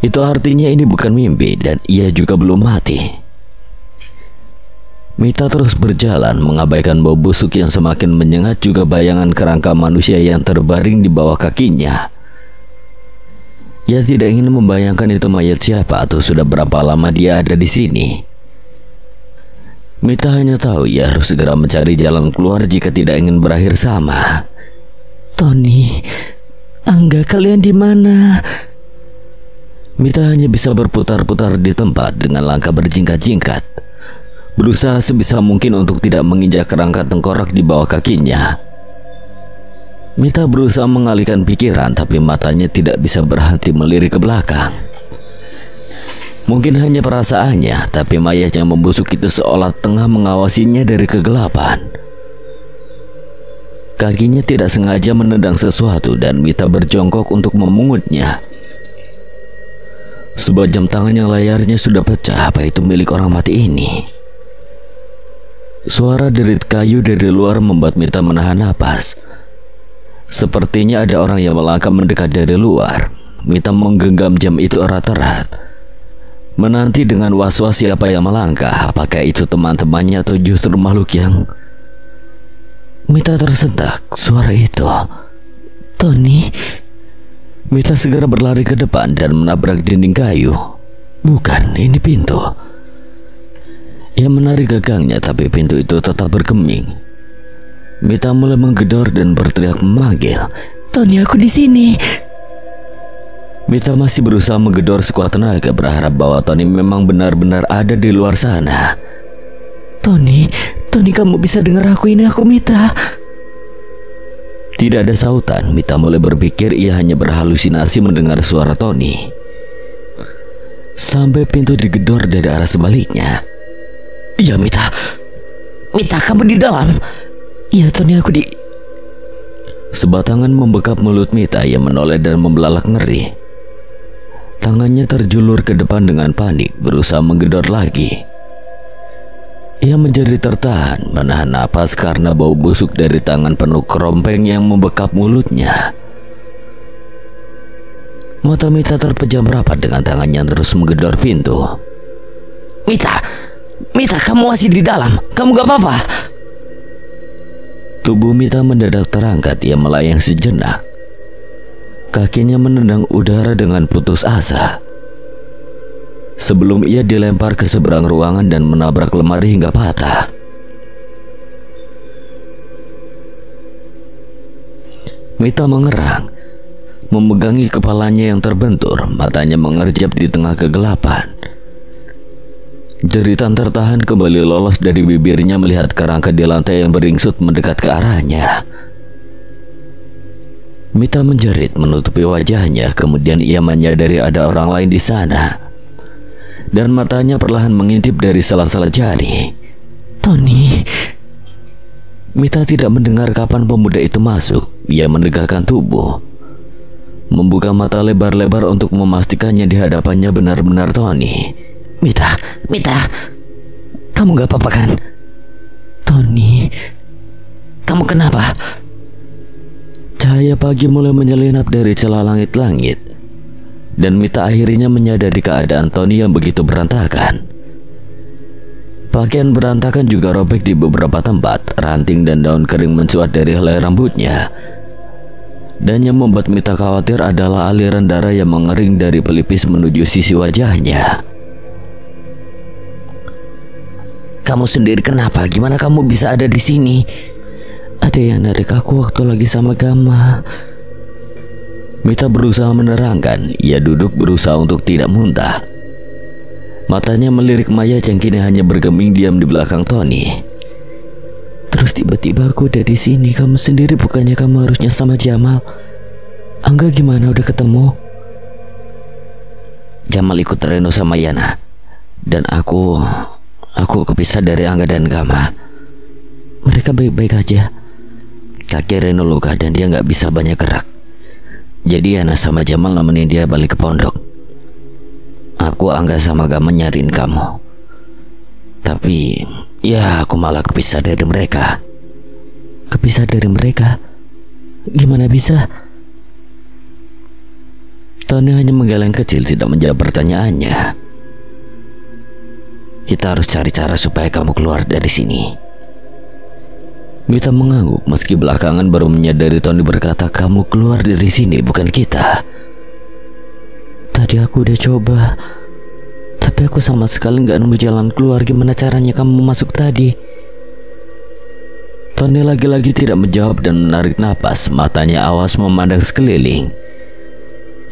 Itu artinya ini bukan mimpi dan ia juga belum mati. Mita terus berjalan, mengabaikan bau busuk yang semakin menyengat, juga bayangan kerangka manusia yang terbaring di bawah kakinya. Ia tidak ingin membayangkan itu mayat siapa atau sudah berapa lama dia ada di sini. Mita hanya tahu ia harus segera mencari jalan keluar jika tidak ingin berakhir sama. Tony, Angga, kalian di mana? Mita hanya bisa berputar-putar di tempat dengan langkah berjingkat-jingkat, berusaha sebisa mungkin untuk tidak menginjak kerangka tengkorak di bawah kakinya. Mita berusaha mengalihkan pikiran, tapi matanya tidak bisa berhenti melirik ke belakang. Mungkin hanya perasaannya, tapi mayat yang membusuk itu seolah tengah mengawasinya dari kegelapan. Kakinya tidak sengaja menendang sesuatu dan Mita berjongkok untuk memungutnya. Sebuah jam tangan yang layarnya sudah pecah. Apa itu milik orang mati ini? Suara derit kayu dari luar membuat Mita menahan napas. Sepertinya ada orang yang melangkah mendekat dari luar. Mita menggenggam jam itu erat-erat, menanti dengan was-was siapa yang melangkah. Apakah itu teman-temannya atau justru makhluk yang... Mita tersentak. Suara itu, Tony. Mita segera berlari ke depan dan menabrak dinding kayu. Bukan, ini pintu. Ia menarik gagangnya, tapi pintu itu tetap bergeming. Mita mulai menggedor dan berteriak memanggil, Tony, aku di sini. Mita masih berusaha menggedor sekuat tenaga, berharap bahwa Tony memang benar-benar ada di luar sana. Tony, kamu bisa dengar aku? Ini aku, Mita. Tidak ada sautan. Mita mulai berpikir ia hanya berhalusinasi mendengar suara Tony. Sampai pintu digedor dari arah sebaliknya. Iya, Mita. Mita, kamu di dalam? Iya, Tony, aku di... Sebatangan membekap mulut Mita yang menoleh dan membelalak ngeri. Tangannya terjulur ke depan dengan panik, berusaha menggedor lagi. Ia menjadi tertahan, menahan napas karena bau busuk dari tangan penuh kerompeng yang membekap mulutnya. Mata Mita terpejam rapat dengan tangannya terus menggedor pintu. Mita, Mita, kamu masih di dalam. Kamu gak apa-apa? Tubuh Mita mendadak terangkat. Ia melayang sejenak. Kakinya menendang udara dengan putus asa sebelum ia dilempar ke seberang ruangan dan menabrak lemari hingga patah. Mita mengerang, memegangi kepalanya yang terbentur, matanya mengerjap di tengah kegelapan. Jeritan tertahan kembali lolos dari bibirnya melihat kerangka di lantai yang beringsut mendekat ke arahnya. Mita menjerit menutupi wajahnya, kemudian ia menyadari ada orang lain di sana. Dan matanya perlahan mengintip dari sela-sela jari. Tony. Mita tidak mendengar kapan pemuda itu masuk. Ia menegakkan tubuh, membuka mata lebar-lebar untuk memastikannya di hadapannya benar-benar Tony. Mita, Mita, kamu gak apa-apa kan? Tony, kamu kenapa? Cahaya pagi mulai menyelinap dari celah langit-langit, dan Mita akhirnya menyadari keadaan Tony yang begitu berantakan. Pakaian berantakan juga robek di beberapa tempat. Ranting dan daun kering mencuat dari helai rambutnya. Dan yang membuat Mita khawatir adalah aliran darah yang mengering dari pelipis menuju sisi wajahnya. Kamu sendiri kenapa? Gimana kamu bisa ada di sini? Ada yang narik aku waktu lagi sama Gama. Mita berusaha menerangkan. Ia duduk berusaha untuk tidak muntah. Matanya melirik mayat yang kini hanya bergeming diam di belakang Tony. Terus tiba-tiba aku udah di sini. Kamu sendiri bukannya kamu harusnya sama Jamal? Angga gimana, udah ketemu? Jamal ikut Reno sama Yana. Dan aku kepisah dari Angga dan Gama. Mereka baik-baik aja. Kaki Reno luka dan dia gak bisa banyak gerak. Jadi Yana sama Jamal nemenin dia balik ke pondok. Aku, Angga sama Gama nyariin kamu. Tapi ya aku malah kepisah dari mereka. Kepisah dari mereka? Gimana bisa? Tony hanya menggeleng kecil, tidak menjawab pertanyaannya. Kita harus cari cara supaya kamu keluar dari sini. Mita mengangguk meski belakangan baru menyadari Tony berkata kamu keluar dari sini, bukan kita. Tadi aku udah coba, tapi aku sama sekali nggak nemu jalan keluar. Gimana caranya kamu masuk tadi? Tony lagi-lagi tidak menjawab dan menarik napas. Matanya awas memandang sekeliling.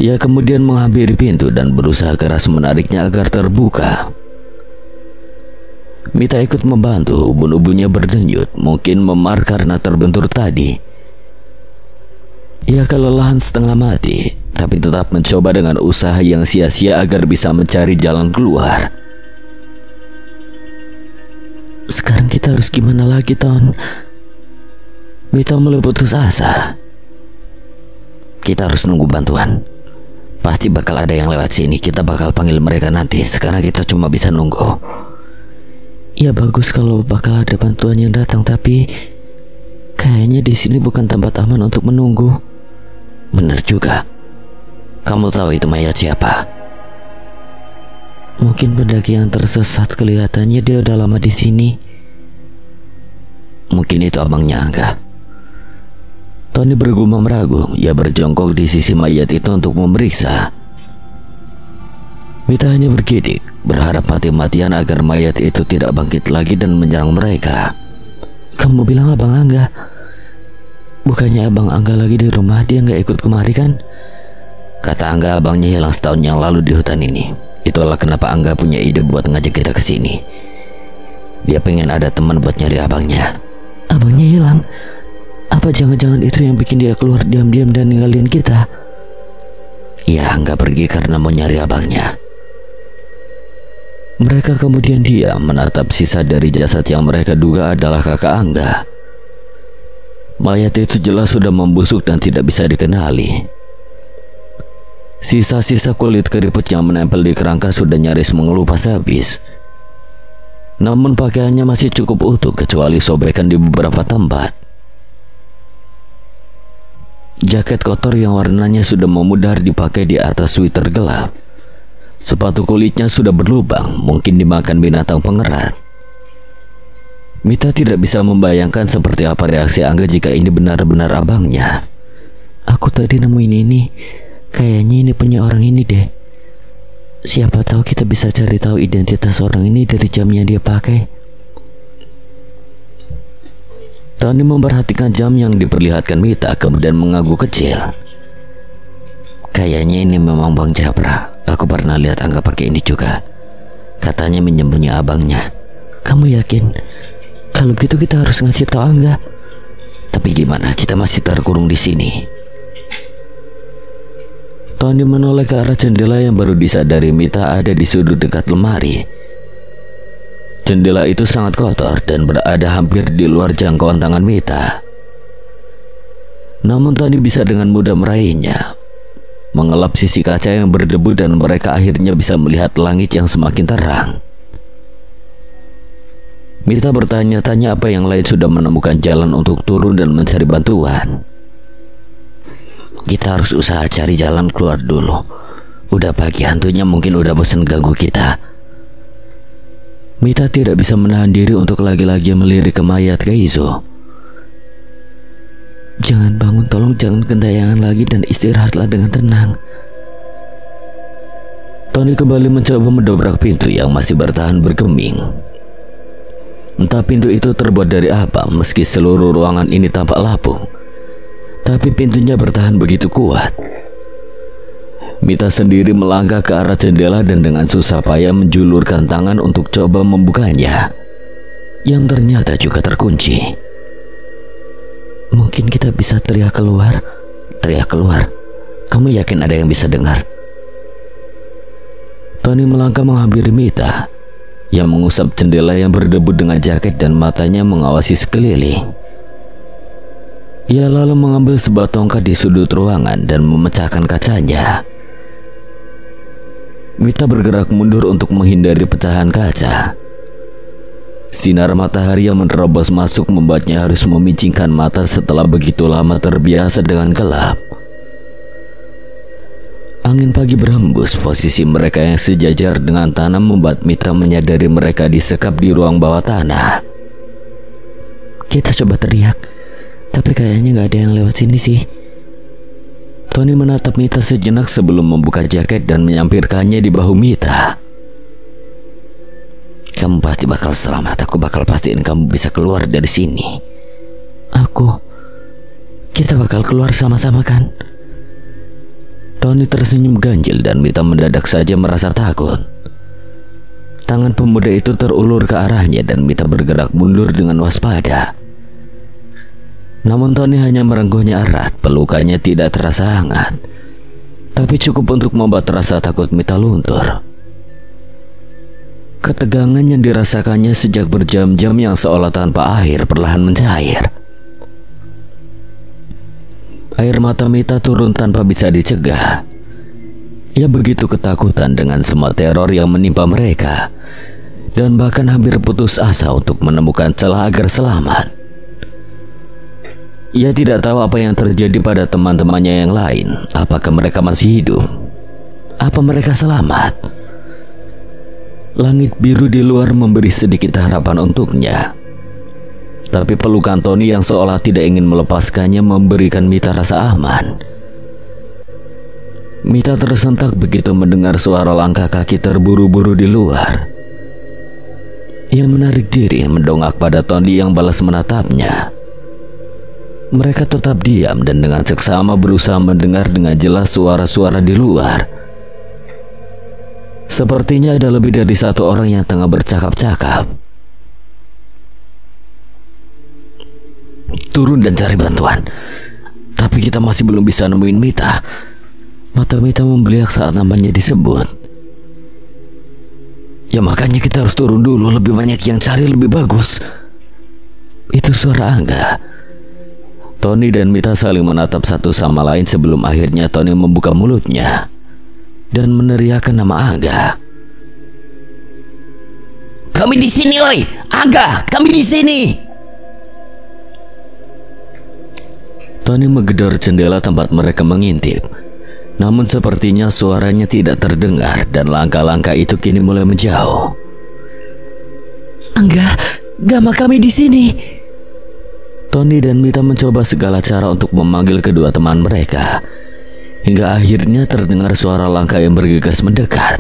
Ia kemudian menghampiri pintu dan berusaha keras menariknya agar terbuka. Mita ikut membantu. Ubun-ubunnya berdenyut, mungkin memar karena terbentur tadi. Ia kelelahan setengah mati, tapi tetap mencoba dengan usaha yang sia-sia agar bisa mencari jalan keluar. Sekarang kita harus gimana lagi, Ton? Mita mulai putus asa. Kita harus nunggu bantuan. Pasti bakal ada yang lewat sini. Kita bakal panggil mereka nanti. Sekarang kita cuma bisa nunggu. Ya bagus kalau bakal ada bantuan yang datang, tapi kayaknya di sini bukan tempat aman untuk menunggu. Bener juga. Kamu tahu itu mayat siapa? Mungkin pendaki yang tersesat, kelihatannya dia udah lama di sini. Mungkin itu abangnya Angga. Tony bergumam ragu. Ia berjongkok di sisi mayat itu untuk memeriksa. Mita hanya bergidik, berharap mati-matian agar mayat itu tidak bangkit lagi dan menyerang mereka. Kamu bilang abang Angga? Bukannya abang Angga lagi di rumah? Dia nggak ikut kemari kan? Kata Angga abangnya hilang setahun yang lalu di hutan ini. Itulah kenapa Angga punya ide buat ngajak kita ke sini. Dia pengen ada teman buat nyari abangnya. Abangnya hilang? Apa jangan-jangan itu yang bikin dia keluar diam-diam dan ninggalin kita? Ya, Angga pergi karena mau nyari abangnya. Mereka kemudian diam menatap sisa dari jasad yang mereka duga adalah kakak Angga. Mayat itu jelas sudah membusuk dan tidak bisa dikenali. Sisa-sisa kulit keriput yang menempel di kerangka sudah nyaris mengelupas habis. Namun pakaiannya masih cukup utuh kecuali sobekan di beberapa tempat. Jaket kotor yang warnanya sudah memudar dipakai di atas sweater gelap. Sepatu kulitnya sudah berlubang, mungkin dimakan binatang pengerat. Mita tidak bisa membayangkan seperti apa reaksi Angga jika ini benar-benar abangnya. Aku tadi nemuin ini. Kayaknya ini punya orang ini deh. Siapa tahu kita bisa cari tahu identitas orang ini dari jamnya dia pakai. Tony memperhatikan jam yang diperlihatkan Mita, kemudian mengangguk kecil. Kayaknya ini memang Bang Japra. Aku pernah lihat Angga pakai ini juga. Katanya minjem punya abangnya. Kamu yakin? Kalau gitu kita harus ngasih tahu Angga. Tapi gimana? Kita masih terkurung di sini. Tony menoleh ke arah jendela yang baru disadari Mita ada di sudut dekat lemari. Jendela itu sangat kotor dan berada hampir di luar jangkauan tangan Mita. Namun Tony bisa dengan mudah meraihnya, mengelap sisi kaca yang berdebu, dan mereka akhirnya bisa melihat langit yang semakin terang. Mita bertanya-tanya apa yang lain sudah menemukan jalan untuk turun dan mencari bantuan. Kita harus usaha cari jalan keluar dulu. Udah pagi, hantunya mungkin udah bosan ganggu kita. Mita tidak bisa menahan diri untuk lagi-lagi melirik ke mayat Keizo. Jangan bangun, tolong jangan gentayangan lagi dan istirahatlah dengan tenang. Tony kembali mencoba mendobrak pintu yang masih bertahan bergeming. Entah pintu itu terbuat dari apa, meski seluruh ruangan ini tampak lapuk, tapi pintunya bertahan begitu kuat. Mita sendiri melangkah ke arah jendela dan dengan susah payah menjulurkan tangan untuk coba membukanya, yang ternyata juga terkunci. Mungkin kita bisa teriak keluar. Teriak keluar. Kamu yakin ada yang bisa dengar? Tony melangkah menghampiri Mita, yang mengusap jendela yang berdebu dengan jaket dan matanya mengawasi sekeliling. Ia lalu mengambil sebuah tongkat di sudut ruangan dan memecahkan kacanya. Mita bergerak mundur untuk menghindari pecahan kaca. Sinar matahari yang menerobos masuk membuatnya harus memicingkan mata setelah begitu lama terbiasa dengan gelap. Angin pagi berhembus, posisi mereka yang sejajar dengan tanah membuat Mita menyadari mereka disekap di ruang bawah tanah. Kita coba teriak, tapi kayaknya gak ada yang lewat sini sih. Tony menatap Mita sejenak sebelum membuka jaket dan menyampirkannya di bahu Mita. Kamu pasti bakal selamat. Aku bakal pastiin kamu bisa keluar dari sini. Kita bakal keluar sama-sama kan? Tony tersenyum ganjil dan Mita mendadak saja merasa takut. Tangan pemuda itu terulur ke arahnya dan Mita bergerak mundur dengan waspada. Namun Tony hanya merengkuhnya erat, pelukannya tidak terasa hangat, tapi cukup untuk membuat rasa takut Mita luntur. Ketegangan yang dirasakannya sejak berjam-jam yang seolah tanpa akhir perlahan mencair. Air mata Mita turun tanpa bisa dicegah. Ia begitu ketakutan dengan semua teror yang menimpa mereka, dan bahkan hampir putus asa untuk menemukan celah agar selamat. Ia tidak tahu apa yang terjadi pada teman-temannya yang lain. Apakah mereka masih hidup? Apa mereka selamat? Langit biru di luar memberi sedikit harapan untuknya, tapi pelukan Tony yang seolah tidak ingin melepaskannya memberikan Mita rasa aman. Mita tersentak begitu mendengar suara langkah kaki terburu-buru di luar. Ia menarik diri mendongak pada Tony yang balas menatapnya. Mereka tetap diam dan dengan seksama berusaha mendengar dengan jelas suara-suara di luar. Sepertinya ada lebih dari satu orang yang tengah bercakap-cakap. Turun dan cari bantuan. Tapi kita masih belum bisa nemuin Mita. Mata Mita membeliak saat namanya disebut. Ya makanya kita harus turun dulu, lebih banyak yang cari lebih bagus. Itu suara Angga. Tony dan Mita saling menatap satu sama lain sebelum akhirnya Tony membuka mulutnya dan meneriakkan nama Angga. Kami di sini, oi! Angga, kami di sini! Tony menggedor jendela tempat mereka mengintip. Namun sepertinya suaranya tidak terdengar dan langkah-langkah itu kini mulai menjauh. Angga, Gama kami di sini. Tony dan Mita mencoba segala cara untuk memanggil kedua teman mereka. Hingga akhirnya terdengar suara langkah yang bergegas mendekat.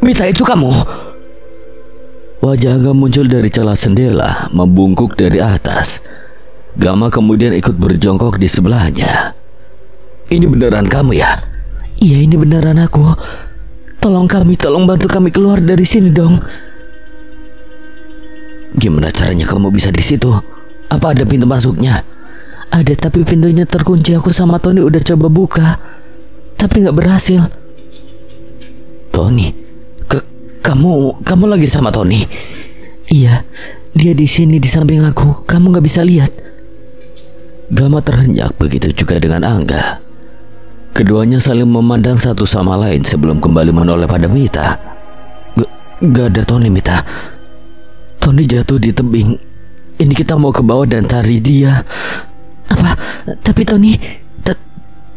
Mita itu kamu. Wajah Angga muncul dari celah jendela, membungkuk dari atas. Gama kemudian ikut berjongkok di sebelahnya. Ini beneran kamu ya? Iya, ini beneran aku. Tolong bantu kami keluar dari sini dong. Gimana caranya kamu bisa di situ? Apa ada pintu masuknya? Ada, tapi pintunya terkunci. Aku sama Tony udah coba buka, tapi nggak berhasil. Tony, kamu lagi sama Tony? Iya, dia di sini di samping aku. Kamu nggak bisa lihat. Gama terhenyak, begitu juga dengan Angga. Keduanya saling memandang satu sama lain sebelum kembali menoleh pada Mita. Gak ada Tony, Mita. Tony jatuh di tebing. Ini kita mau ke bawah dan cari dia. Apa? Tapi Tony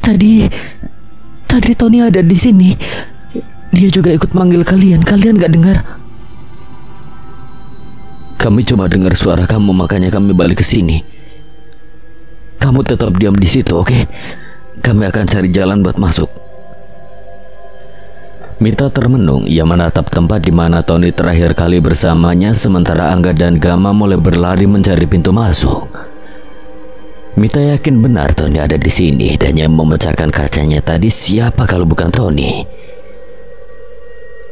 tadi Tony ada di sini. Dia juga ikut manggil kalian. Kalian gak dengar? Kami cuma dengar suara kamu, makanya kami balik ke sini. Kamu tetap diam di situ, oke? Kami akan cari jalan buat masuk. Mita termenung. Ia menatap tempat di mana Tony terakhir kali bersamanya, sementara Angga dan Gama mulai berlari mencari pintu masuk. Mita yakin benar Tony ada di sini, dan yang memecahkan kacanya tadi siapa kalau bukan Tony.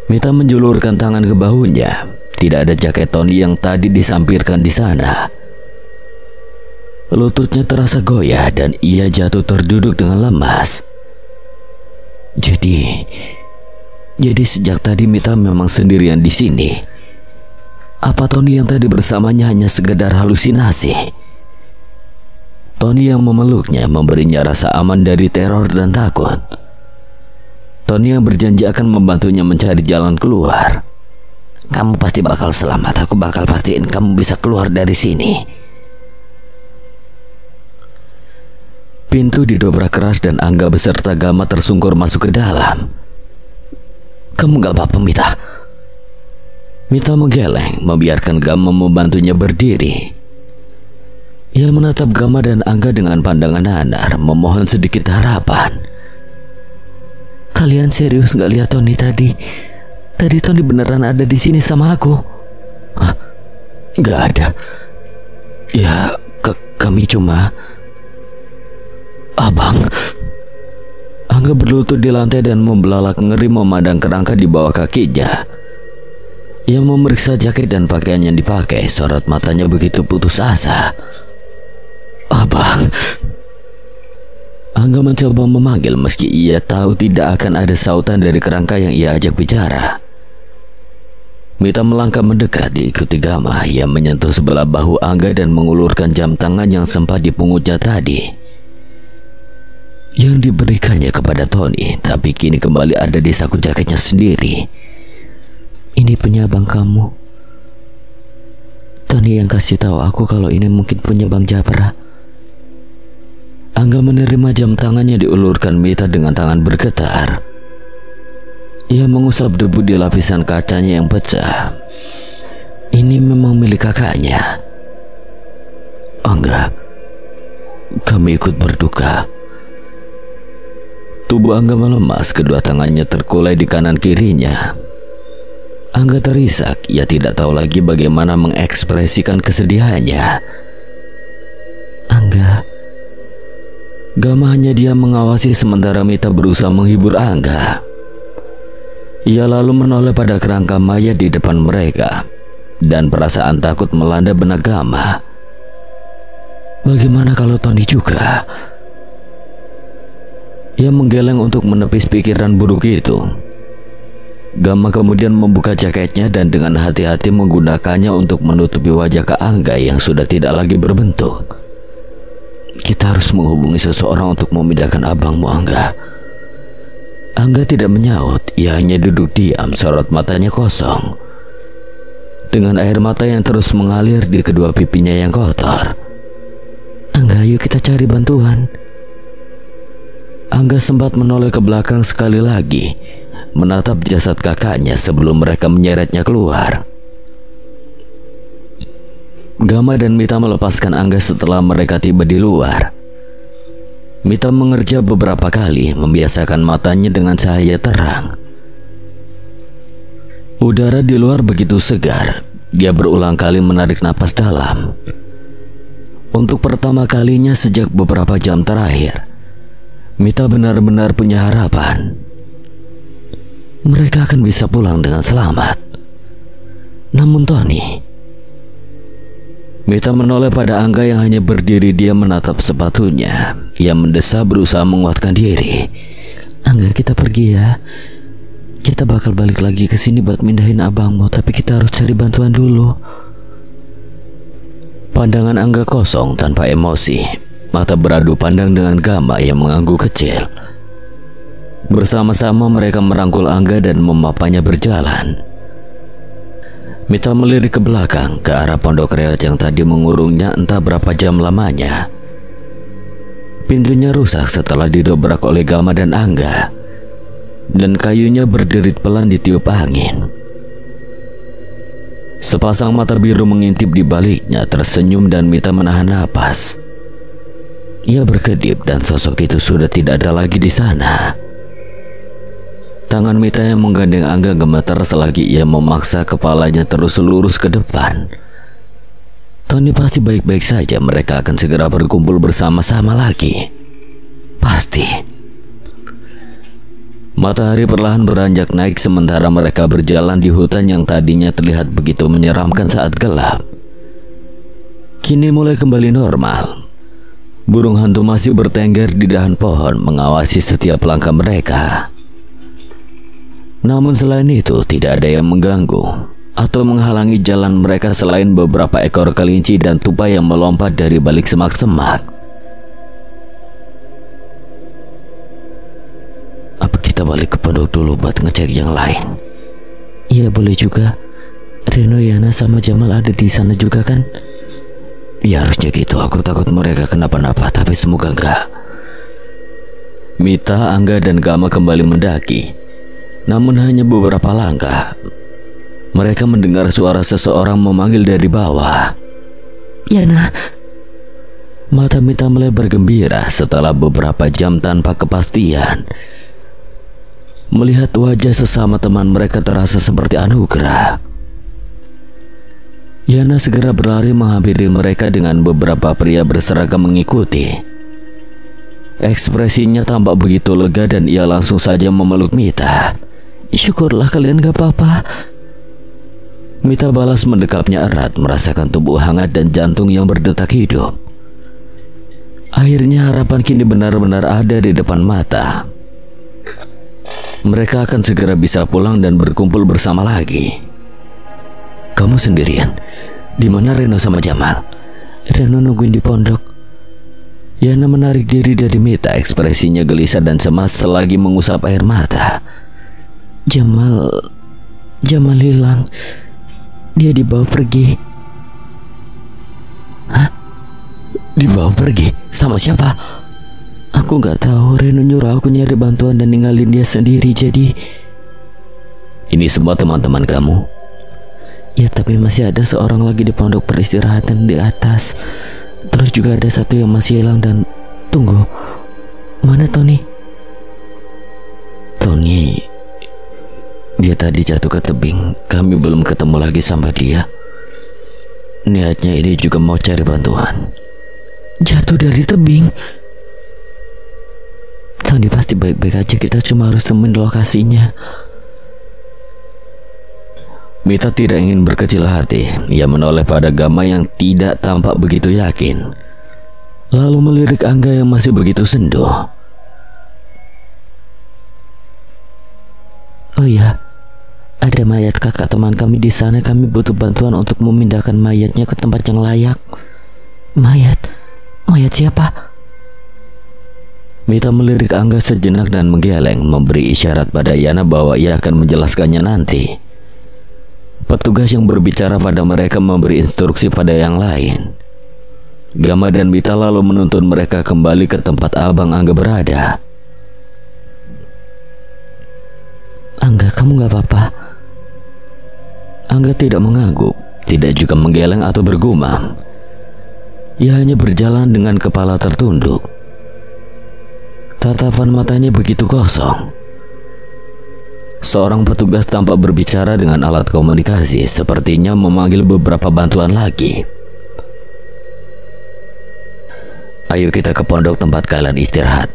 Mita menjulurkan tangan ke bahunya. Tidak ada jaket Tony yang tadi disampirkan di sana. Lututnya terasa goyah dan ia jatuh terduduk dengan lemas. Jadi sejak tadi Mita memang sendirian di sini. Apa Tony yang tadi bersamanya hanya sekedar halusinasi? Tony yang memeluknya memberinya rasa aman dari teror dan takut. Tony yang berjanji akan membantunya mencari jalan keluar. Kamu pasti bakal selamat. Aku bakal pastiin kamu bisa keluar dari sini. Pintu didobrak keras dan Angga beserta Gama tersungkur masuk ke dalam. Kamu gak apa-apa, Mita? Mita menggeleng, membiarkan Gama membantunya berdiri. Ia menatap Gama dan Angga dengan pandangan nanar, memohon sedikit harapan. Kalian serius gak lihat Tony tadi? Tadi Tony beneran ada di sini sama aku. Hah? Gak ada. Ya, kami cuma... Abang. Angga berlutut di lantai dan membelalak ngeri memandang kerangka di bawah kakinya. Ia memeriksa jaket dan pakaian yang dipakai. Sorot matanya begitu putus asa. Abang. Angga mencoba memanggil meski ia tahu tidak akan ada sautan dari kerangka yang ia ajak bicara. Mita melangkah mendekat diikuti Gama. Ia menyentuh sebelah bahu Angga dan mengulurkan jam tangan yang sempat dipungutnya tadi, yang diberikannya kepada Tony, tapi kini kembali ada di saku jaketnya sendiri. Ini punya abang kamu. Tony yang kasih tahu aku kalau ini mungkin punya Bang Japra. Angga menerima jam tangannya diulurkan Mita dengan tangan bergetar. Ia mengusap debu di lapisan kacanya yang pecah. Ini memang milik kakaknya. Angga, kami ikut berduka. Tubuh Angga melemas, kedua tangannya terkulai di kanan kirinya. Angga terisak, ia tidak tahu lagi bagaimana mengekspresikan kesedihannya. Angga. Gama hanya dia mengawasi sementara Mita berusaha menghibur Angga. Ia lalu menoleh pada kerangka mayat di depan mereka, dan perasaan takut melanda benak Gama. Bagaimana kalau Tony juga? Ia menggeleng untuk menepis pikiran buruk itu. Gama kemudian membuka jaketnya dan dengan hati-hati menggunakannya untuk menutupi wajah ke Angga yang sudah tidak lagi berbentuk. Kita harus menghubungi seseorang untuk memindahkan abangmu, Angga. Angga tidak menyaut, ia hanya duduk diam, sorot matanya kosong. Dengan air mata yang terus mengalir di kedua pipinya yang kotor. Angga, Angga, yuk kita cari bantuan. Angga sempat menoleh ke belakang sekali lagi, menatap jasad kakaknya sebelum mereka menyeretnya keluar. Gama dan Mita melepaskan Angga setelah mereka tiba di luar. Mita mengerja beberapa kali, membiasakan matanya dengan cahaya terang. Udara di luar begitu segar, dia berulang kali menarik napas dalam. Untuk pertama kalinya sejak beberapa jam terakhir, Mita benar-benar punya harapan. Mereka akan bisa pulang dengan selamat. Namun Tony... Mita menoleh pada Angga yang hanya berdiri diam menatap sepatunya. Ia mendesah berusaha menguatkan diri. Angga, kita pergi ya. Kita bakal balik lagi ke sini buat mindahin abangmu, tapi kita harus cari bantuan dulu. Pandangan Angga kosong tanpa emosi. Mata beradu pandang dengan Gama yang mengangguk kecil. Bersama-sama mereka merangkul Angga dan memapanya berjalan. Mita melirik ke belakang, ke arah pondok reot yang tadi mengurungnya entah berapa jam lamanya. Pintunya rusak setelah didobrak oleh Gama dan Angga, dan kayunya berderit pelan ditiup angin. Sepasang mata biru mengintip di baliknya, tersenyum dan Mita menahan napas. Ia berkedip dan sosok itu sudah tidak ada lagi di sana. Tangan Mita yang menggandeng Angga gemetar selagi ia memaksa kepalanya terus lurus ke depan. Tony pasti baik-baik saja, mereka akan segera berkumpul bersama-sama lagi. Pasti. Matahari perlahan beranjak naik sementara mereka berjalan di hutan yang tadinya terlihat begitu menyeramkan saat gelap. Kini mulai kembali normal. Burung hantu masih bertengger di dahan pohon mengawasi setiap langkah mereka. Namun selain itu tidak ada yang mengganggu atau menghalangi jalan mereka selain beberapa ekor kelinci dan tupai yang melompat dari balik semak-semak. Apa kita balik ke pondok dulu buat ngecek yang lain? Iya boleh juga. Reno, Yana sama Jamal ada di sana juga kan? Ya harusnya gitu, aku takut mereka kenapa-napa, tapi semoga enggak. Mita, Angga dan Gama kembali mendaki. Namun hanya beberapa langkah, mereka mendengar suara seseorang memanggil dari bawah. Yana. Mata Mita melebar gembira setelah beberapa jam tanpa kepastian. Melihat wajah sesama teman mereka terasa seperti anugerah. Yana segera berlari menghampiri mereka dengan beberapa pria berseragam mengikuti. Ekspresinya tampak begitu lega dan ia langsung saja memeluk Mita. Syukurlah kalian gak apa-apa. Mita balas mendekapnya erat, merasakan tubuh hangat dan jantung yang berdetak hidup. Akhirnya harapan kini benar-benar ada di depan mata. Mereka akan segera bisa pulang dan berkumpul bersama lagi. Kamu sendirian? Di mana Reno sama Jamal? Reno nungguin di pondok. Yana menarik diri dari Mita, ekspresinya gelisah dan cemas selagi mengusap air mata. Jamal hilang. Dia dibawa pergi. Hah? Dibawa pergi? Sama siapa? Aku gak tahu. Reno nyuruh aku nyari bantuan dan ninggalin dia sendiri. Jadi ini semua teman-teman kamu? Ya, tapi masih ada seorang lagi di pondok peristirahatan di atas. Terus juga ada satu yang masih hilang dan... Tunggu, mana Tony? Tony, dia tadi jatuh ke tebing. Kami belum ketemu lagi sama dia. Niatnya ini juga mau cari bantuan. Jatuh dari tebing? Tony pasti baik-baik aja, kita cuma harus temuin lokasinya. Mita tidak ingin berkecil hati. Ia menoleh pada Gama yang tidak tampak begitu yakin, lalu melirik Angga yang masih begitu sendu. Oh iya, ada mayat kakak teman kami di sana. Kami butuh bantuan untuk memindahkan mayatnya ke tempat yang layak. Mayat siapa? Mita melirik Angga sejenak dan menggeleng, memberi isyarat pada Yana bahwa ia akan menjelaskannya nanti. Petugas yang berbicara pada mereka memberi instruksi pada yang lain. Gama dan Mita lalu menuntun mereka kembali ke tempat Abang Angga berada. Angga, kamu gak apa-apa? Angga tidak mengangguk, tidak juga menggeleng atau bergumam. Ia hanya berjalan dengan kepala tertunduk. Tatapan matanya begitu kosong. Seorang petugas tampak berbicara dengan alat komunikasi, sepertinya memanggil beberapa bantuan lagi. Ayo kita ke pondok tempat kalian istirahat.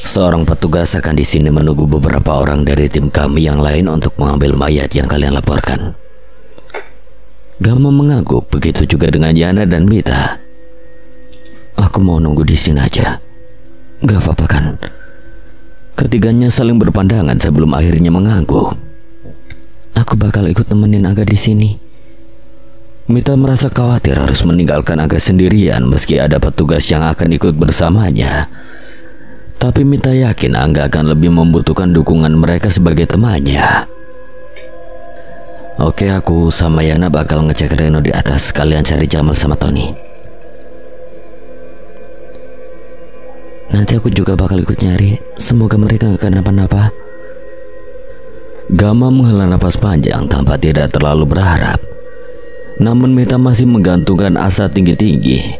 Seorang petugas akan di sini menunggu beberapa orang dari tim kami yang lain untuk mengambil mayat yang kalian laporkan. Gama mengangguk, begitu juga dengan Yana dan Mita. Aku mau nunggu di sini aja. Gak apa-apa kan? Ketiganya saling berpandangan sebelum akhirnya mengangguk. Aku bakal ikut nemenin Angga di sini. Mita merasa khawatir harus meninggalkan Angga sendirian meski ada petugas yang akan ikut bersamanya. Tapi Mita yakin Angga akan lebih membutuhkan dukungan mereka sebagai temannya. Oke, aku sama Yana bakal ngecek Reno di atas. Kalian cari Jamal sama Tony. Nanti aku juga bakal ikut nyari. Semoga mereka gak kenapa-napa. Gama menghela napas panjang tanpa tidak terlalu berharap. Namun Mita masih menggantungkan asa tinggi-tinggi.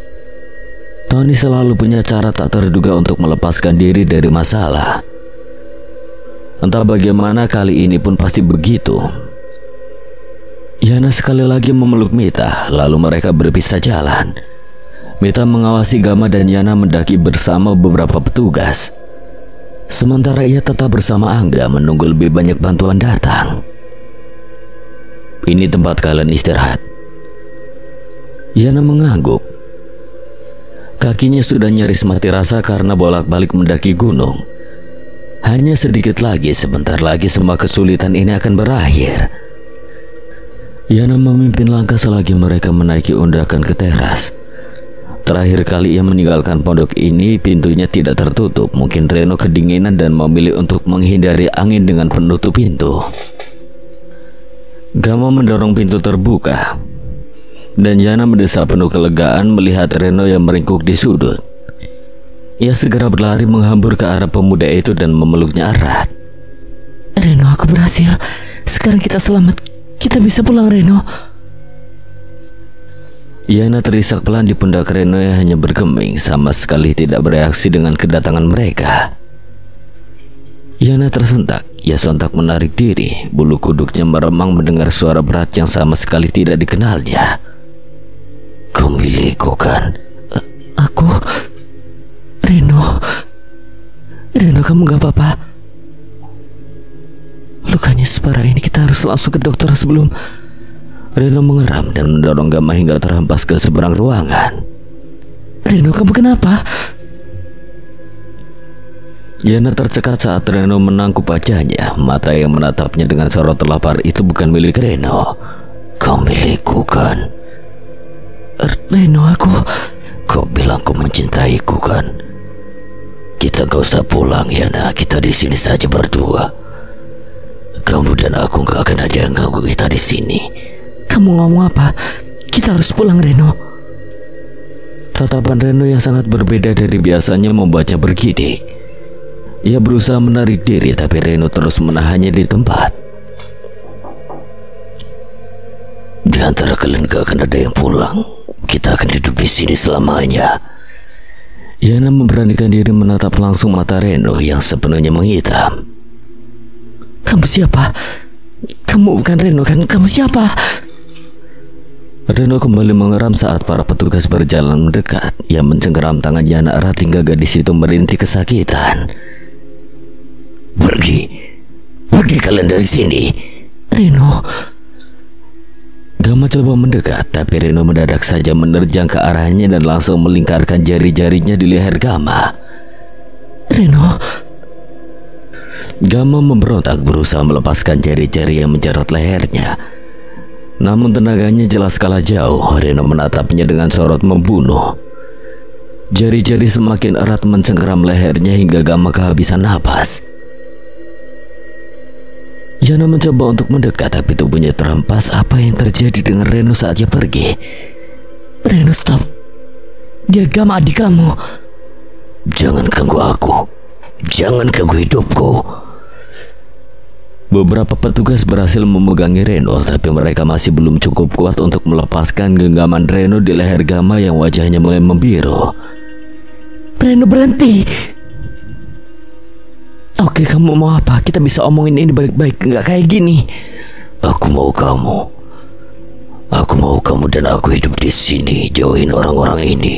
Tony selalu punya cara tak terduga untuk melepaskan diri dari masalah. Entah bagaimana, kali ini pun pasti begitu. Yana sekali lagi memeluk Mita, lalu mereka berpisah jalan. Mita mengawasi Gama dan Yana mendaki bersama beberapa petugas. Sementara ia tetap bersama Angga menunggu lebih banyak bantuan datang. Ini tempat kalian istirahat. Yana mengangguk. Kakinya sudah nyaris mati rasa karena bolak-balik mendaki gunung. Hanya sedikit lagi, sebentar lagi semua kesulitan ini akan berakhir. Yana memimpin langkah selagi mereka menaiki undakan ke teras. Terakhir kali ia meninggalkan pondok ini, pintunya tidak tertutup. Mungkin Reno kedinginan dan memilih untuk menghindari angin dengan penutup pintu. Gama mendorong pintu terbuka. Dan Yana mendesah penuh kelegaan melihat Reno yang meringkuk di sudut. Ia segera berlari menghambur ke arah pemuda itu dan memeluknya erat. Reno, aku berhasil. Sekarang kita selamat. Kita bisa pulang, Reno. Yana terisak pelan di pundak Reno yang hanya bergeming, sama sekali tidak bereaksi dengan kedatangan mereka. Yana tersentak. Ia sontak menarik diri. Bulu kuduknya meremang mendengar suara berat yang sama sekali tidak dikenalnya. Kau milikku kan? Aku... Reno, kamu gak apa-apa? Lukanya separah ini, kita harus langsung ke dokter sebelum... Reno mengeram dan mendorong Gama hingga terhempas ke seberang ruangan. Reno, kamu kenapa? Yana tercekat saat Reno menangkup wajahnya. Mata yang menatapnya dengan sorot lapar itu bukan milik Reno. Kau milikku kan? Reno, Kau bilang kau mencintaiku kan? Kita gak usah pulang, Yana. Kita di sini saja berdua. Kamu dan aku gak akan ada yang ganggu kita di sini. Kamu ngomong apa? Kita harus pulang, Reno. Tatapan Reno yang sangat berbeda dari biasanya membuatnya bergidik. Ia berusaha menarik diri, tapi Reno terus menahannya di tempat. Di antara kalian gak akan ada yang pulang. Kita akan hidup di sini selamanya. Yana memberanikan diri menatap langsung mata Reno yang sepenuhnya menghitam. Kamu siapa? Kamu bukan Reno kan? Kamu siapa? Reno kembali mengeram saat para petugas berjalan mendekat. Ia mencengkeram tangan Yana erat hingga gadis itu merintih kesakitan. Pergi kalian dari sini. Reno. Gama coba mendekat, tapi Reno mendadak saja menerjang ke arahnya dan langsung melingkarkan jari-jarinya di leher Gama. Reno. Gama memberontak berusaha melepaskan jari-jari yang menjerat lehernya. Namun tenaganya jelas kalah jauh. Reno menatapnya dengan sorot membunuh. Jari-jari semakin erat mencengkeram lehernya hingga Gama kehabisan napas. Yana mencoba untuk mendekat, tapi tubuhnya terhempas. Apa yang terjadi dengan Reno saat ia pergi? Reno, stop. Dia Gama, adik kamu. Jangan ganggu aku. Jangan ganggu hidupku. Beberapa petugas berhasil memegangi Reno, tapi mereka masih belum cukup kuat untuk melepaskan genggaman Reno di leher Gama yang wajahnya mulai membiru. Reno, berhenti. Oke, kamu mau apa? Kita bisa omongin ini baik-baik, nggak kayak gini. Aku mau kamu. Aku mau kamu dan aku hidup di sini, jauhin orang-orang ini.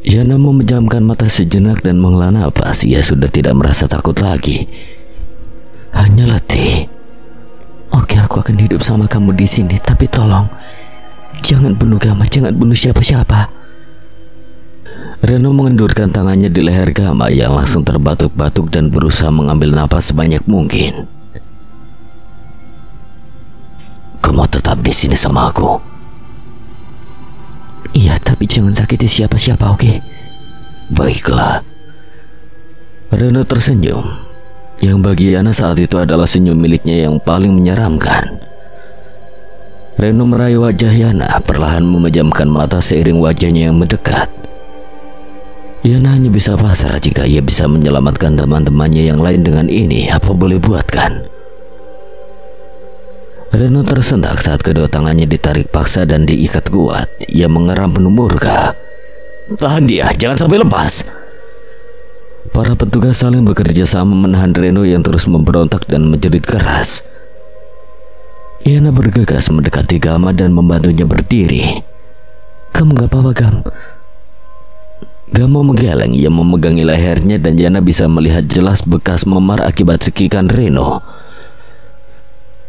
Yana memejamkan mata sejenak dan menghela napas. Ia sudah tidak merasa takut lagi, hanya letih. Oke, aku akan hidup sama kamu di sini, tapi tolong jangan bunuh Gama, jangan bunuh siapa-siapa. Reno mengendurkan tangannya di leher Gama yang langsung terbatuk-batuk dan berusaha mengambil napas sebanyak mungkin. Kamu tetap di sini sama aku. Iya, tapi jangan sakiti siapa-siapa, oke? Baiklah. Reno tersenyum, yang bagi Yana saat itu adalah senyum miliknya yang paling menyeramkan. Reno meraih wajah Yana, perlahan memejamkan mata seiring wajahnya yang mendekat. Yana hanya bisa pasrah jika ia bisa menyelamatkan teman-temannya yang lain dengan ini. Apa boleh buat kan? Reno tersentak saat kedua tangannya ditarik paksa dan diikat kuat. Ia mengeram penuh murka. Tahan dia, jangan sampai lepas. Para petugas saling bekerja sama menahan Reno yang terus memberontak dan menjerit keras. Yana bergegas mendekati Gama dan membantunya berdiri. Kamu gak apa-apa, Gam? Gama menggeleng, ia memegangi lehernya dan Yana bisa melihat jelas bekas memar akibat sekikan Reno.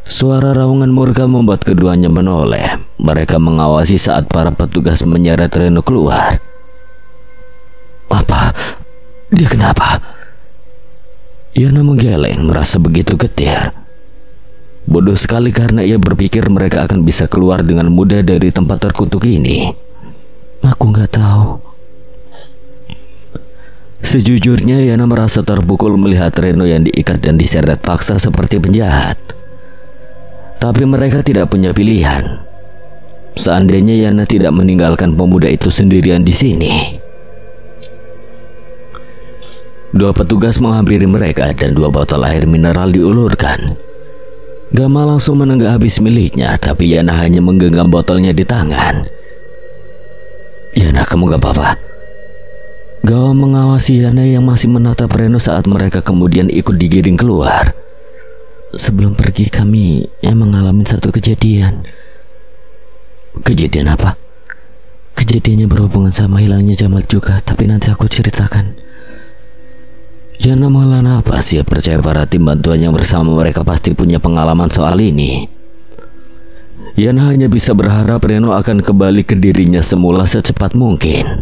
Suara raungan murka membuat keduanya menoleh. Mereka mengawasi saat para petugas menyeret Reno keluar. Apa? Dia kenapa? Yana menggeleng, merasa begitu getir. Bodoh sekali karena ia berpikir mereka akan bisa keluar dengan mudah dari tempat terkutuk ini. Aku nggak tahu. Sejujurnya Yana merasa terpukul melihat Reno yang diikat dan diseret paksa seperti penjahat. Tapi mereka tidak punya pilihan. Seandainya Yana tidak meninggalkan pemuda itu sendirian di sini. Dua petugas menghampiri mereka dan 2 botol air mineral diulurkan. Gama langsung menenggak habis miliknya, tapi Yana hanya menggenggam botolnya di tangan. Yana, kamu gak apa-apa? Gama mengawasi Yana yang masih menatap Reno saat mereka kemudian ikut digiring keluar. Sebelum pergi kami mengalami satu kejadian. Kejadian apa? Kejadiannya berhubungan sama hilangnya Jamal juga, tapi nanti aku ceritakan. Yana menghela napas. Ia percaya para tim bantuan yang bersama mereka pasti punya pengalaman soal ini. Yana hanya bisa berharap Reno akan kembali ke dirinya semula secepat mungkin.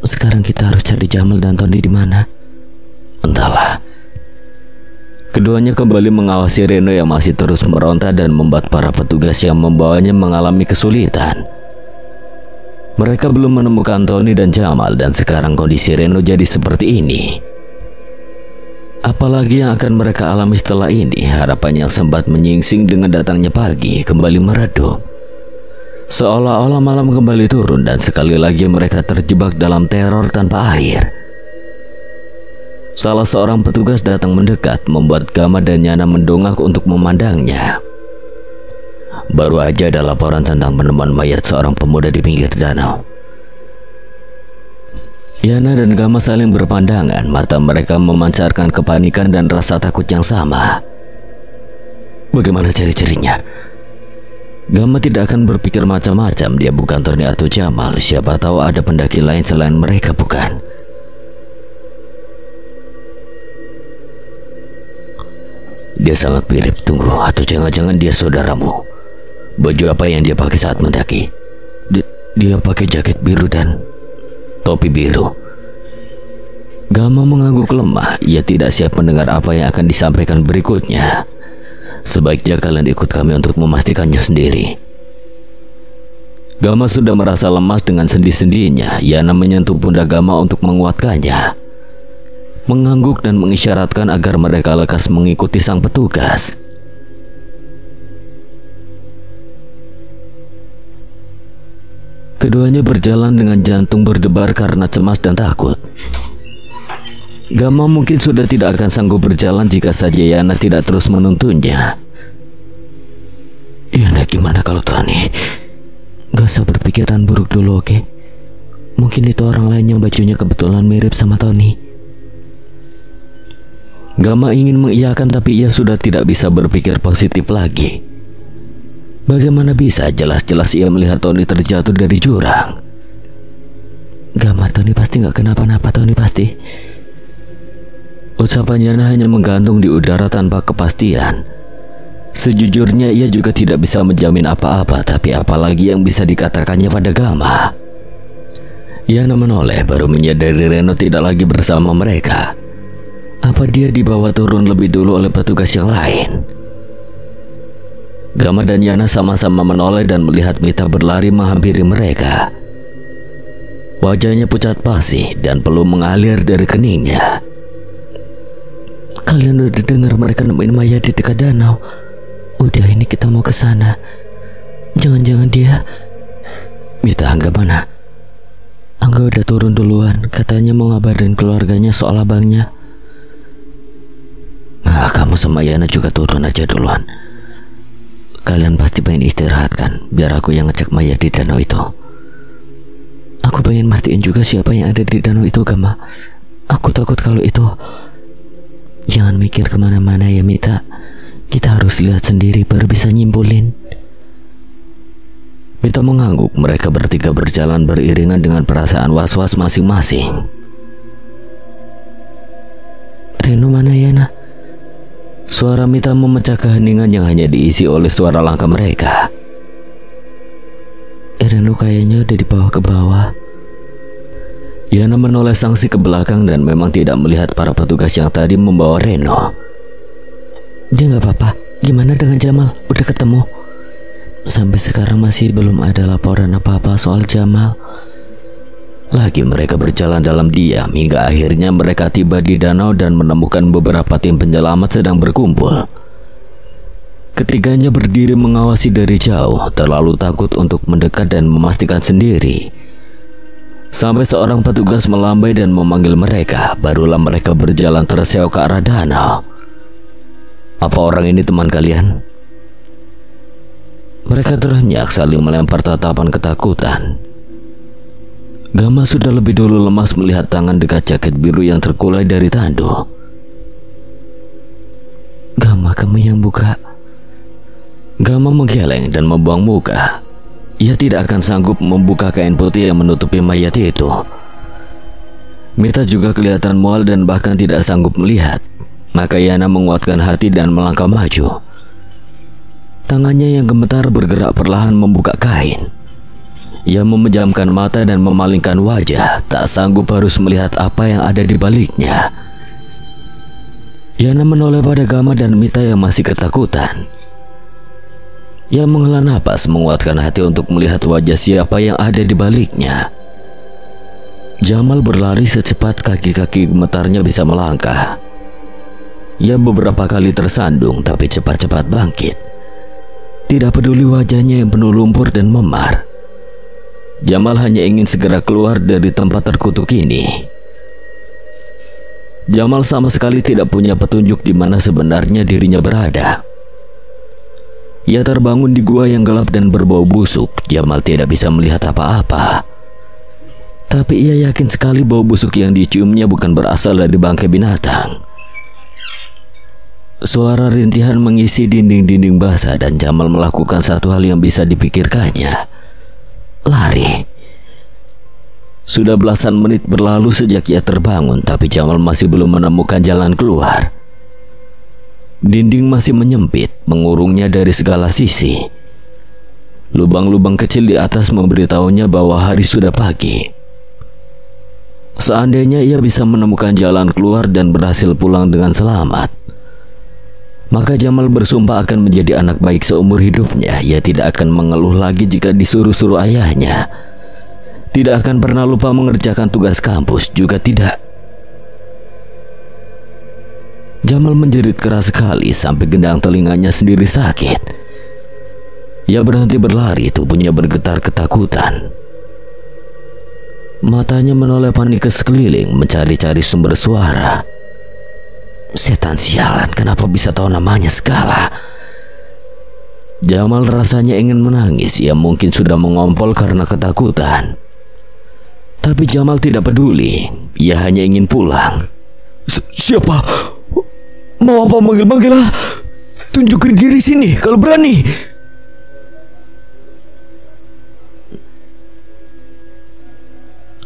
Sekarang kita harus cari Jamal dan Tony di mana? Entahlah. Keduanya kembali mengawasi Reno yang masih terus meronta dan membuat para petugas yang membawanya mengalami kesulitan. Mereka belum menemukan Tony dan Jamal dan sekarang kondisi Reno jadi seperti ini. Apalagi yang akan mereka alami setelah ini, harapan yang sempat menyingsing dengan datangnya pagi kembali meredup. Seolah-olah malam kembali turun dan sekali lagi mereka terjebak dalam teror tanpa akhir. Salah seorang petugas datang mendekat, membuat Gama dan Yana mendongak untuk memandangnya. Baru aja ada laporan tentang penemuan mayat seorang pemuda di pinggir danau. Yana dan Gama saling berpandangan, mata mereka memancarkan kepanikan dan rasa takut yang sama. Bagaimana ciri-cirinya? Gama tidak akan berpikir macam-macam. Dia bukan Tony atau Jamal. Siapa tahu ada pendaki lain selain mereka, bukan? Dia sangat mirip. Tunggu, atau jangan-jangan dia saudaramu? Baju apa yang dia pakai saat mendaki? Dia pakai jaket biru dan topi biru. Gama mengangguk lemah. Ia tidak siap mendengar apa yang akan disampaikan berikutnya. Sebaiknya kalian ikut kami untuk memastikannya sendiri. Gama sudah merasa lemas dengan sendi-sendinya. Yana menyentuh pundak Gama untuk menguatkannya, mengangguk dan mengisyaratkan agar mereka lekas mengikuti sang petugas. Keduanya berjalan dengan jantung berdebar karena cemas dan takut. Gama mungkin sudah tidak akan sanggup berjalan jika saja Yana tidak terus menuntunnya. Yana, gimana kalau Tony? Gak usah berpikiran buruk dulu, oke? Mungkin itu orang lain yang bajunya kebetulan mirip sama Tony. Gama ingin mengiyakan, tapi ia sudah tidak bisa berpikir positif lagi. Bagaimana bisa? Jelas-jelas ia melihat Tony terjatuh dari jurang. Gama, Tony pasti gak kenapa-napa, Tony pasti. Ucapan Yana hanya menggantung di udara tanpa kepastian. Sejujurnya ia juga tidak bisa menjamin apa-apa, tapi apalagi yang bisa dikatakannya pada Gama. Yana menoleh, baru menyadari Reno tidak lagi bersama mereka. Apa dia dibawa turun lebih dulu oleh petugas yang lain? Gama dan Yana sama-sama menoleh dan melihat Mita berlari menghampiri mereka. Wajahnya pucat pasi dan peluh mengalir dari keningnya. Kalian udah dengar mereka nemuin Maya di dekat danau? Udah, ini kita mau ke sana. Jangan-jangan dia... Mita, Angga mana? Angga udah turun duluan, katanya mau ngabarin keluarganya soal abangnya. Nah, kamu sama Yana juga turun aja duluan. Kalian pasti pengen istirahat kan? Biar aku yang ngecek Maya di danau itu. Aku pengen mastiin juga siapa yang ada di danau itu, Gama. Aku takut kalau itu... Jangan mikir kemana-mana ya, Mita. Kita harus lihat sendiri baru bisa nyimpulin. Mita mengangguk. Mereka bertiga berjalan beriringan dengan perasaan was-was masing-masing. Reno mana, Yana? Suara Mita memecah keheningan yang hanya diisi oleh suara langkah mereka. Reno kayaknya udah dibawa ke bawah. Yana menoleh sangsi ke belakang dan memang tidak melihat para petugas yang tadi membawa Reno. Dia gak apa-apa. Gimana dengan Jamal? Udah ketemu? Sampai sekarang masih belum ada laporan apa-apa soal Jamal. Lagi mereka berjalan dalam diam hingga akhirnya mereka tiba di danau dan menemukan beberapa tim penyelamat sedang berkumpul. Ketiganya berdiri mengawasi dari jauh, terlalu takut untuk mendekat dan memastikan sendiri. Sampai seorang petugas melambai dan memanggil mereka, barulah mereka berjalan terseok ke arah danau. Apa orang ini teman kalian? Mereka terenyak saling melempar tatapan ketakutan. Gama sudah lebih dulu lemas melihat tangan dekat jaket biru yang terkulai dari tandu. Gama, kamu yang buka. Gama menggeleng dan membuang muka. Ia tidak akan sanggup membuka kain putih yang menutupi mayat itu. Mita juga kelihatan mual dan bahkan tidak sanggup melihat. Maka Yana menguatkan hati dan melangkah maju. Tangannya yang gemetar bergerak perlahan membuka kain. Ia memejamkan mata dan memalingkan wajah, tak sanggup harus melihat apa yang ada di baliknya. Yana menoleh pada Gama dan Mita yang masih ketakutan. Ia menghela napas, menguatkan hati untuk melihat wajah siapa yang ada di baliknya. Jamal berlari secepat kaki-kaki gemetarnya bisa melangkah. Ia beberapa kali tersandung tapi cepat-cepat bangkit. Tidak peduli wajahnya yang penuh lumpur dan memar. Jamal hanya ingin segera keluar dari tempat terkutuk ini. Jamal sama sekali tidak punya petunjuk di mana sebenarnya dirinya berada. Ia terbangun di gua yang gelap dan berbau busuk. Jamal tidak bisa melihat apa-apa. Tapi ia yakin sekali bau busuk yang diciumnya bukan berasal dari bangkai binatang. Suara rintihan mengisi dinding-dinding basah dan Jamal melakukan satu hal yang bisa dipikirkannya. Lari. Sudah belasan menit berlalu sejak ia terbangun, tapi Jamal masih belum menemukan jalan keluar. Dinding masih menyempit, mengurungnya dari segala sisi. Lubang-lubang kecil di atas memberitahunya bahwa hari sudah pagi. Seandainya ia bisa menemukan jalan keluar dan berhasil pulang dengan selamat, maka Jamal bersumpah akan menjadi anak baik seumur hidupnya. Ia tidak akan mengeluh lagi jika disuruh-suruh ayahnya. Tidak akan pernah lupa mengerjakan tugas kampus, juga tidak. Jamal menjerit keras sekali sampai gendang telinganya sendiri sakit. Ia berhenti berlari, tubuhnya bergetar ketakutan. Matanya menoleh panik ke sekeliling mencari-cari sumber suara. Setan sialan, kenapa bisa tahu namanya segala? Jamal rasanya ingin menangis. Ia mungkin sudah mengompol karena ketakutan. Tapi Jamal tidak peduli. Ia hanya ingin pulang. Siapa? Mau apa manggil-manggil lah? Tunjukin diri sini kalau berani.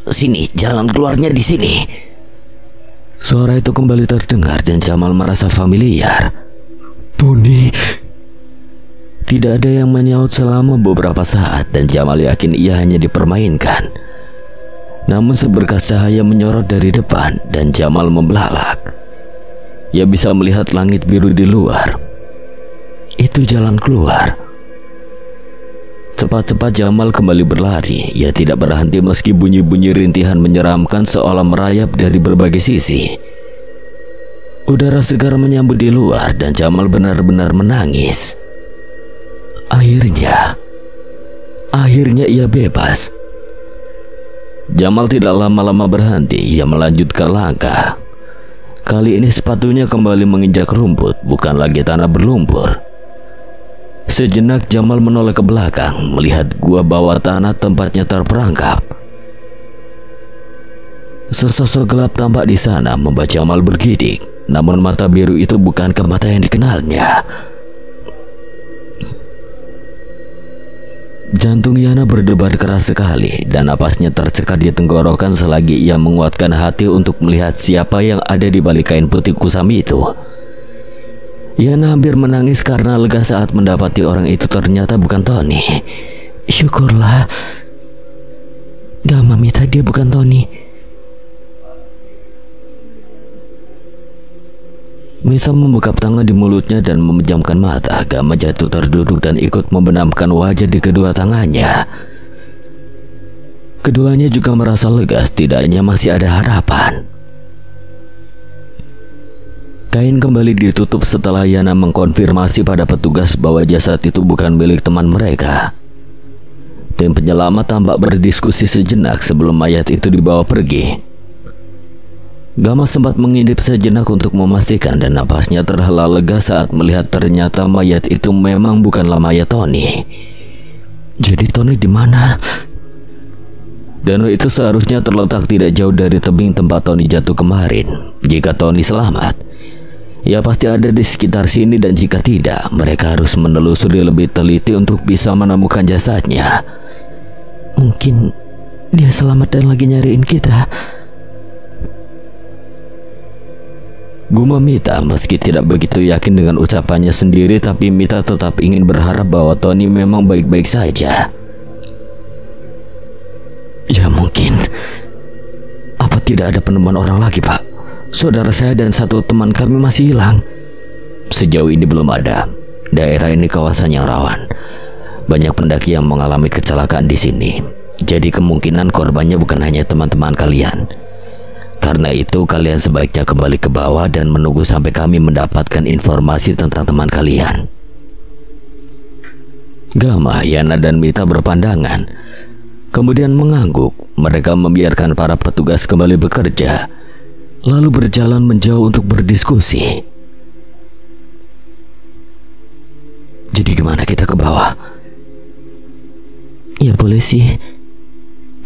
Sini, jalan keluarnya di sini. Suara itu kembali terdengar dan Jamal merasa familiar. Tony. Tidak ada yang menyaut selama beberapa saat dan Jamal yakin ia hanya dipermainkan. Namun seberkas cahaya menyorot dari depan dan Jamal membelalak. Ia bisa melihat langit biru di luar. Itu jalan keluar. Cepat-cepat Jamal kembali berlari. Ia tidak berhenti meski bunyi-bunyi rintihan menyeramkan seolah merayap dari berbagai sisi. Udara segar menyambut di luar dan Jamal benar-benar menangis. Akhirnya ia bebas. Jamal tidak lama-lama berhenti. Ia melanjutkan langkah. Kali ini sepatunya kembali menginjak rumput, bukan lagi tanah berlumpur. Sejenak Jamal menoleh ke belakang, melihat gua bawah tanah tempatnya terperangkap. Sesosok gelap tampak di sana membuat Jamal bergidik. Namun mata biru itu bukankah mata yang dikenalnya. Jantung Yana berdebar keras sekali dan napasnya tercekat di tenggorokan selagi ia menguatkan hati untuk melihat siapa yang ada di balik kain putih kusam itu. Yana hampir menangis karena lega saat mendapati orang itu ternyata bukan Tony. Syukurlah. Gama Mita, dia bukan Tony. Mita membuka tangan di mulutnya dan memejamkan mata. Gama jatuh terduduk dan ikut membenamkan wajah di kedua tangannya. Keduanya juga merasa lega, setidaknya masih ada harapan. Kain kembali ditutup setelah Yana mengkonfirmasi pada petugas bahwa jasad itu bukan milik teman mereka. Tim penyelamat tampak berdiskusi sejenak sebelum mayat itu dibawa pergi. Gama sempat mengintip sejenak untuk memastikan dan napasnya terhela lega saat melihat ternyata mayat itu memang bukanlah mayat Tony. Jadi Tony di mana? Danau itu seharusnya terletak tidak jauh dari tebing tempat Tony jatuh kemarin. Jika Tony selamat, ia pasti ada di sekitar sini dan jika tidak, mereka harus menelusuri lebih teliti untuk bisa menemukan jasadnya. Mungkin dia selamat dan lagi nyariin kita. Guma Mita meski tidak begitu yakin dengan ucapannya sendiri, tapi Mita tetap ingin berharap bahwa Tony memang baik-baik saja. Ya mungkin. Apa tidak ada penemuan orang lagi, Pak? Saudara saya dan satu teman kami masih hilang. Sejauh ini belum ada. Daerah ini kawasan yang rawan. Banyak pendaki yang mengalami kecelakaan di sini. Jadi kemungkinan korbannya bukan hanya teman-teman kalian. Karena itu kalian sebaiknya kembali ke bawah dan menunggu sampai kami mendapatkan informasi tentang teman kalian. Gama, Yana dan Mita berpandangan. Kemudian mengangguk. Mereka membiarkan para petugas kembali bekerja, lalu berjalan menjauh untuk berdiskusi. Jadi gimana kita ke bawah? Ya boleh sih,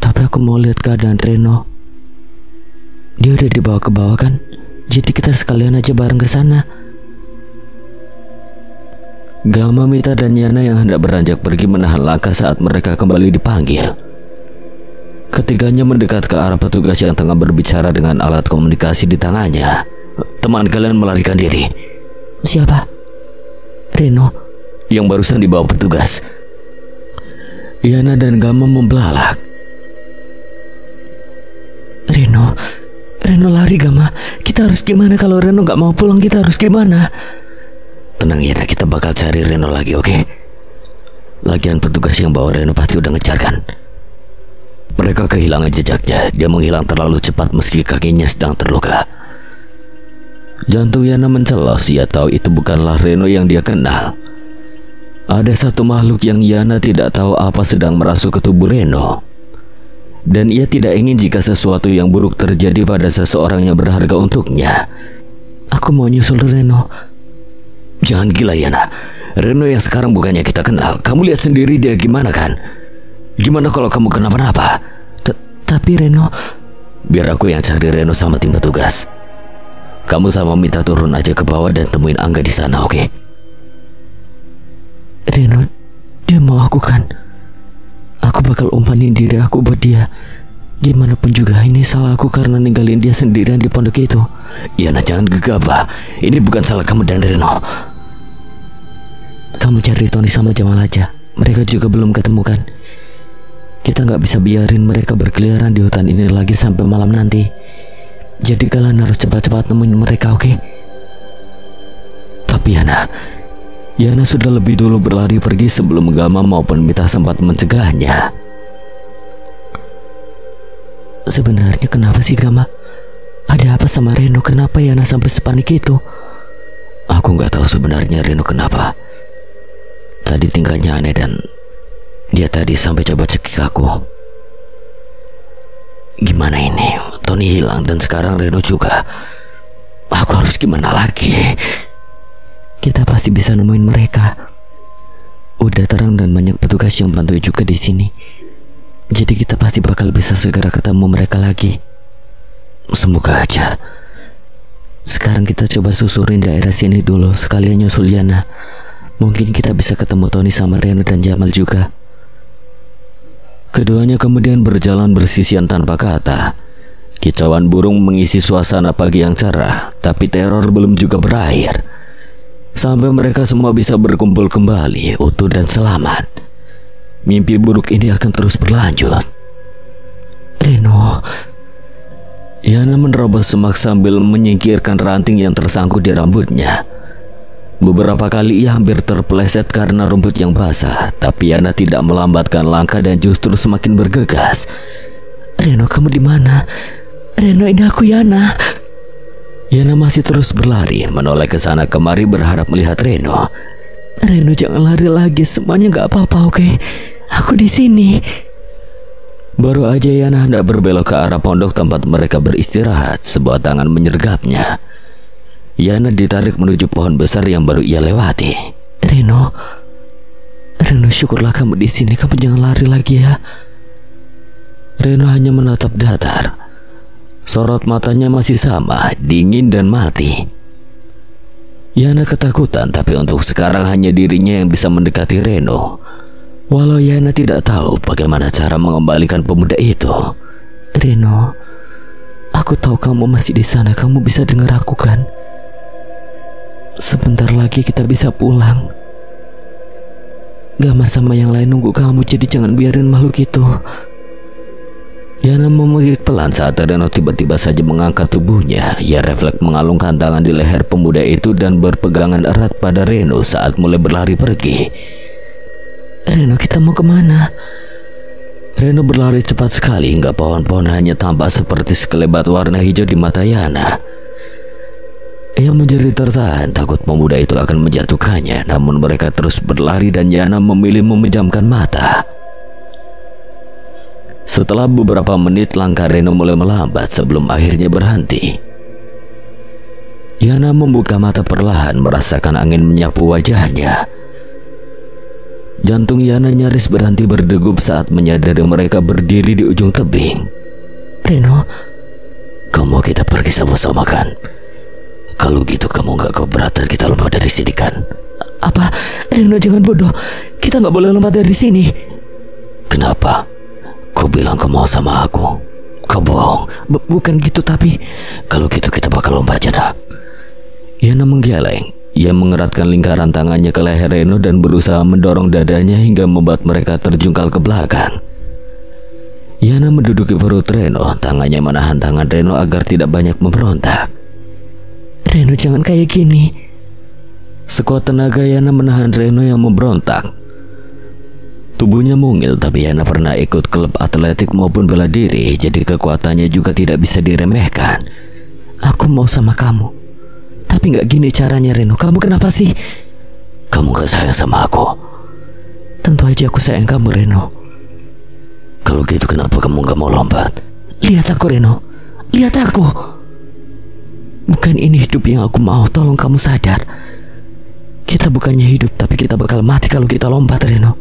tapi aku mau lihat keadaan Reno. Dia udah dibawa ke bawah kan? Jadi kita sekalian aja bareng ke sana. Gama, Mita dan Yana yang hendak beranjak pergi menahan langkah saat mereka kembali dipanggil. Ketiganya mendekat ke arah petugas yang tengah berbicara dengan alat komunikasi di tangannya. Teman kalian melarikan diri. Siapa? Reno. Yang barusan dibawa petugas. Yana dan Gama membelalak. Reno lari, Gama. Kita harus gimana kalau Reno gak mau pulang? Kita harus gimana? Tenang Yana, kita bakal cari Reno lagi, oke? Lagian petugas yang bawa Reno pasti udah ngejar kan? Mereka kehilangan jejaknya. Dia menghilang terlalu cepat meski kakinya sedang terluka. Jantung Yana mencelos. Ia tahu itu bukanlah Reno yang dia kenal. Ada satu makhluk yang Yana tidak tahu apa sedang merasuk ke tubuh Reno. dan ia tidak ingin jika sesuatu yang buruk terjadi pada seseorang yang berharga untuknya. Aku mau nyusul Reno. Jangan gila, Yana. Reno yang sekarang bukannya kita kenal. Kamu lihat sendiri dia gimana kan? Gimana kalau kamu kenapa-napa? Tapi Reno... Biar aku yang cari Reno sama tim petugas. Kamu sama Mita turun aja ke bawah dan temuin Angga di sana, oke? Reno, dia mau aku kan? Aku bakal umpanin diri aku buat dia. Gimana pun juga ini salah aku karena ninggalin dia sendirian di pondok itu. Yana, jangan gegabah. Ini bukan salah kamu dan Reno. Kamu cari Tony sama Jamal aja. Mereka juga belum ketemu kan? Kita nggak bisa biarin mereka berkeliaran di hutan ini lagi sampai malam nanti. Jadi kalian harus cepat-cepat nemuin mereka, oke? Tapi Yana sudah lebih dulu berlari pergi sebelum Gama maupun Mita sempat mencegahnya. Sebenarnya kenapa sih Gama? Ada apa sama Reno? Kenapa Yana sampai sepanik itu? Aku nggak tahu sebenarnya Reno kenapa. Tadi tingkahnya aneh dan dia tadi sampai coba cekik aku. Gimana ini? Tony hilang dan sekarang Reno juga. Aku harus gimana lagi? Kita pasti bisa nemuin mereka. Udah terang dan banyak petugas yang bantu juga di sini. Jadi kita pasti bakal bisa segera ketemu mereka lagi. Semoga aja. Sekarang kita coba susurin daerah sini dulu, sekalian nyusul Yana. Mungkin kita bisa ketemu Tony sama Reno dan Jamal juga. Keduanya kemudian berjalan bersisian tanpa kata. Kicauan burung mengisi suasana pagi yang cerah, tapi teror belum juga berakhir. Sampai mereka semua bisa berkumpul kembali, utuh dan selamat. Mimpi buruk ini akan terus berlanjut. Reno. Yana menerobos semak sambil menyingkirkan ranting yang tersangkut di rambutnya. Beberapa kali ia hampir terpeleset karena rumput yang basah, tapi Yana tidak melambatkan langkah dan justru semakin bergegas. Reno, kamu di mana? Reno, ini aku Yana. Yana masih terus berlari, menoleh ke sana kemari berharap melihat Reno. Reno, jangan lari lagi, semuanya nggak apa-apa, oke? Aku di sini. Baru aja Yana hendak berbelok ke arah pondok tempat mereka beristirahat, sebuah tangan menyergapnya. Yana ditarik menuju pohon besar yang baru ia lewati. Reno, syukurlah kamu di sini. Kamu jangan lari lagi ya. Reno hanya menatap datar. Sorot matanya masih sama, dingin dan mati. Yana ketakutan, tapi untuk sekarang hanya dirinya yang bisa mendekati Reno. Walau Yana tidak tahu bagaimana cara mengembalikan pemuda itu. Reno, aku tahu kamu masih di sana. Kamu bisa dengar aku kan? Sebentar lagi kita bisa pulang. Gama sama yang lain nunggu kamu, jadi jangan biarin makhluk itu. Yana memegik pelan saat Reno tiba-tiba saja mengangkat tubuhnya. Ia refleks mengalungkan tangan di leher pemuda itu dan berpegangan erat pada Reno saat mulai berlari pergi. Reno, kita mau kemana? Reno berlari cepat sekali hingga pohon-pohon hanya tampak seperti sekelebat warna hijau di mata Yana. Ia menjerit tertahan, takut pemuda itu akan menjatuhkannya. Namun mereka terus berlari dan Yana memilih memejamkan mata. Setelah beberapa menit, langkah Reno mulai melambat sebelum akhirnya berhenti. Yana membuka mata perlahan, merasakan angin menyapu wajahnya. Jantung Yana nyaris berhenti berdegup saat menyadari mereka berdiri di ujung tebing. Reno, kamu kita pergi sama-sama kan? Kalau gitu kamu gak keberatan kita lompat dari sini kan? Apa? Reno, jangan bodoh. Kita gak boleh lompat dari sini. Kenapa? Kau bilang kau mau sama aku. Kau bohong. Bukan gitu, tapi kalau gitu kita bakal lompat aja. Yana menggeleng. Ia mengeratkan lingkaran tangannya ke leher Reno dan berusaha mendorong dadanya hingga membuat mereka terjungkal ke belakang. Yana menduduki perut Reno, tangannya menahan tangan Reno agar tidak banyak memberontak. Reno, jangan kayak gini. Sekuat tenaga Yana menahan Reno yang memberontak. Tubuhnya mungil, tapi Yana pernah ikut klub atletik maupun bela diri, jadi kekuatannya juga tidak bisa diremehkan. Aku mau sama kamu, tapi gak gini caranya. Reno, kamu kenapa sih? Kamu gak sayang sama aku? Tentu aja aku sayang kamu, Reno. Kalau gitu kenapa kamu gak mau lompat? Lihat aku, Reno. Lihat aku. Bukan ini hidup yang aku mau. Tolong kamu sadar. Kita bukannya hidup, tapi kita bakal mati kalau kita lompat, Reno.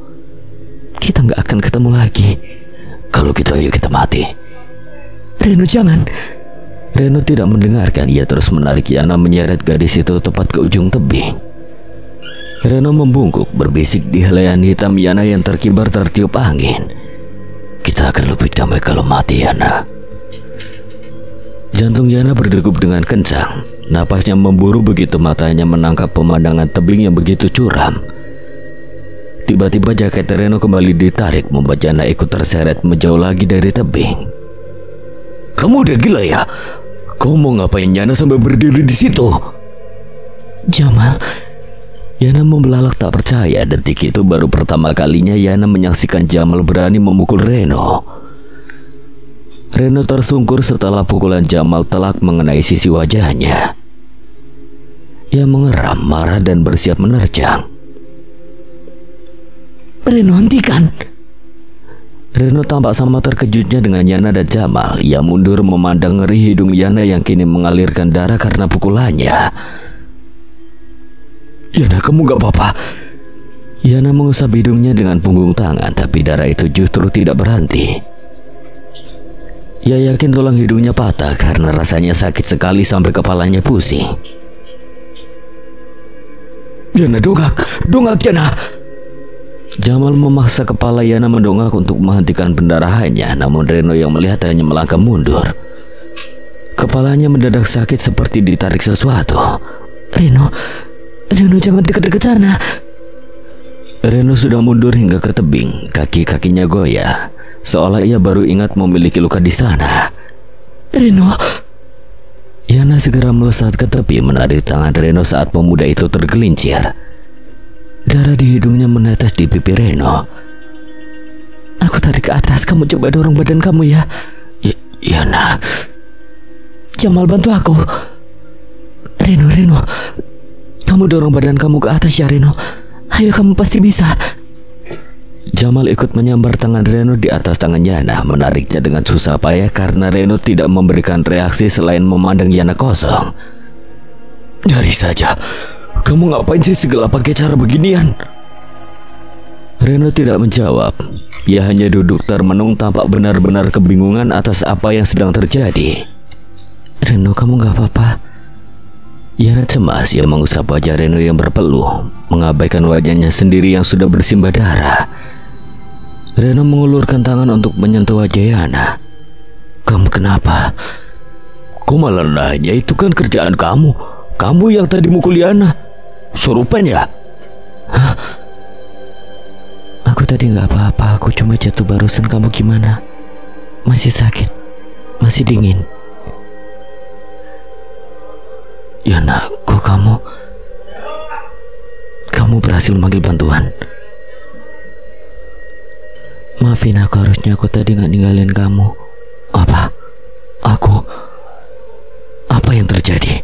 Kita gak akan ketemu lagi. Kalau gitu ayo kita mati. Reno, jangan. Reno tidak mendengarkan. Ia terus menarik Yana menyeret gadis itu tepat ke ujung tebing. Reno membungkuk berbisik di helaian hitam Yana yang terkibar tertiup angin. Kita akan lebih damai kalau mati, Yana. Jantung Yana berdegup dengan kencang. Napasnya memburu begitu matanya menangkap pemandangan tebing yang begitu curam. Tiba-tiba jaket Reno kembali ditarik, membuat Yana ikut terseret menjauh lagi dari tebing. Kamu udah gila ya? Kau mau ngapain Yana sampai berdiri di situ? Jamal. Yana membelalak tak percaya. Detik itu baru pertama kalinya Yana menyaksikan Jamal berani memukul Reno. Reno tersungkur setelah pukulan Jamal telak mengenai sisi wajahnya. Ia mengeram, marah dan bersiap menerjang. Reno, hentikan. Reno tampak sama terkejutnya dengan Yana dan Jamal. Ia mundur memandang ngeri hidung Yana yang kini mengalirkan darah karena pukulannya. Yana, kamu gak apa-apa? Yana mengusap hidungnya dengan punggung tangan, tapi darah itu justru tidak berhenti. Ia yakin tulang hidungnya patah karena rasanya sakit sekali sampai kepalanya pusing. Yana, dongak Yana. Jamal memaksa kepala Yana mendongak untuk menghentikan pendarahannya, namun Reno yang melihat hanya melangkah mundur. Kepalanya mendadak sakit seperti ditarik sesuatu. Reno, jangan dekat-dekat sana. Reno sudah mundur hingga ke tebing, kaki-kakinya goyah, seolah ia baru ingat memiliki luka di sana. Reno. Yana segera melesat ke tepi menarik tangan Reno saat pemuda itu tergelincir. Darah di hidungnya menetes di pipi Reno. Aku tarik ke atas, kamu coba dorong badan kamu ya. Yana. Jamal, bantu aku. Reno, kamu dorong badan kamu ke atas ya, Reno. Ayo, kamu pasti bisa. Jamal ikut menyambar tangan Reno di atas tangan Yana, menariknya dengan susah payah karena Reno tidak memberikan reaksi selain memandang Yana kosong. Nyari saja. Kamu ngapain sih segala pakai cara beginian? Reno tidak menjawab. Ia hanya duduk termenung tampak benar-benar kebingungan atas apa yang sedang terjadi. Reno, kamu gak apa-apa? Yana cemas. Ia mengusap wajah Reno yang berpeluh, mengabaikan wajahnya sendiri yang sudah bersimbah darah. Reno mengulurkan tangan untuk menyentuh wajah Yana. Kamu kenapa? Kok malah nanya? Itu kan kerjaan kamu. Kamu yang tadi mukul Yana. Surupan ya? Hah? Aku tadi gak apa-apa. Aku cuma jatuh barusan. Kamu gimana? Masih sakit? Masih dingin? Yana, kok kamu berhasil manggil bantuan? Maafin aku, harusnya aku tadi gak ninggalin kamu. Apa? Apa yang terjadi?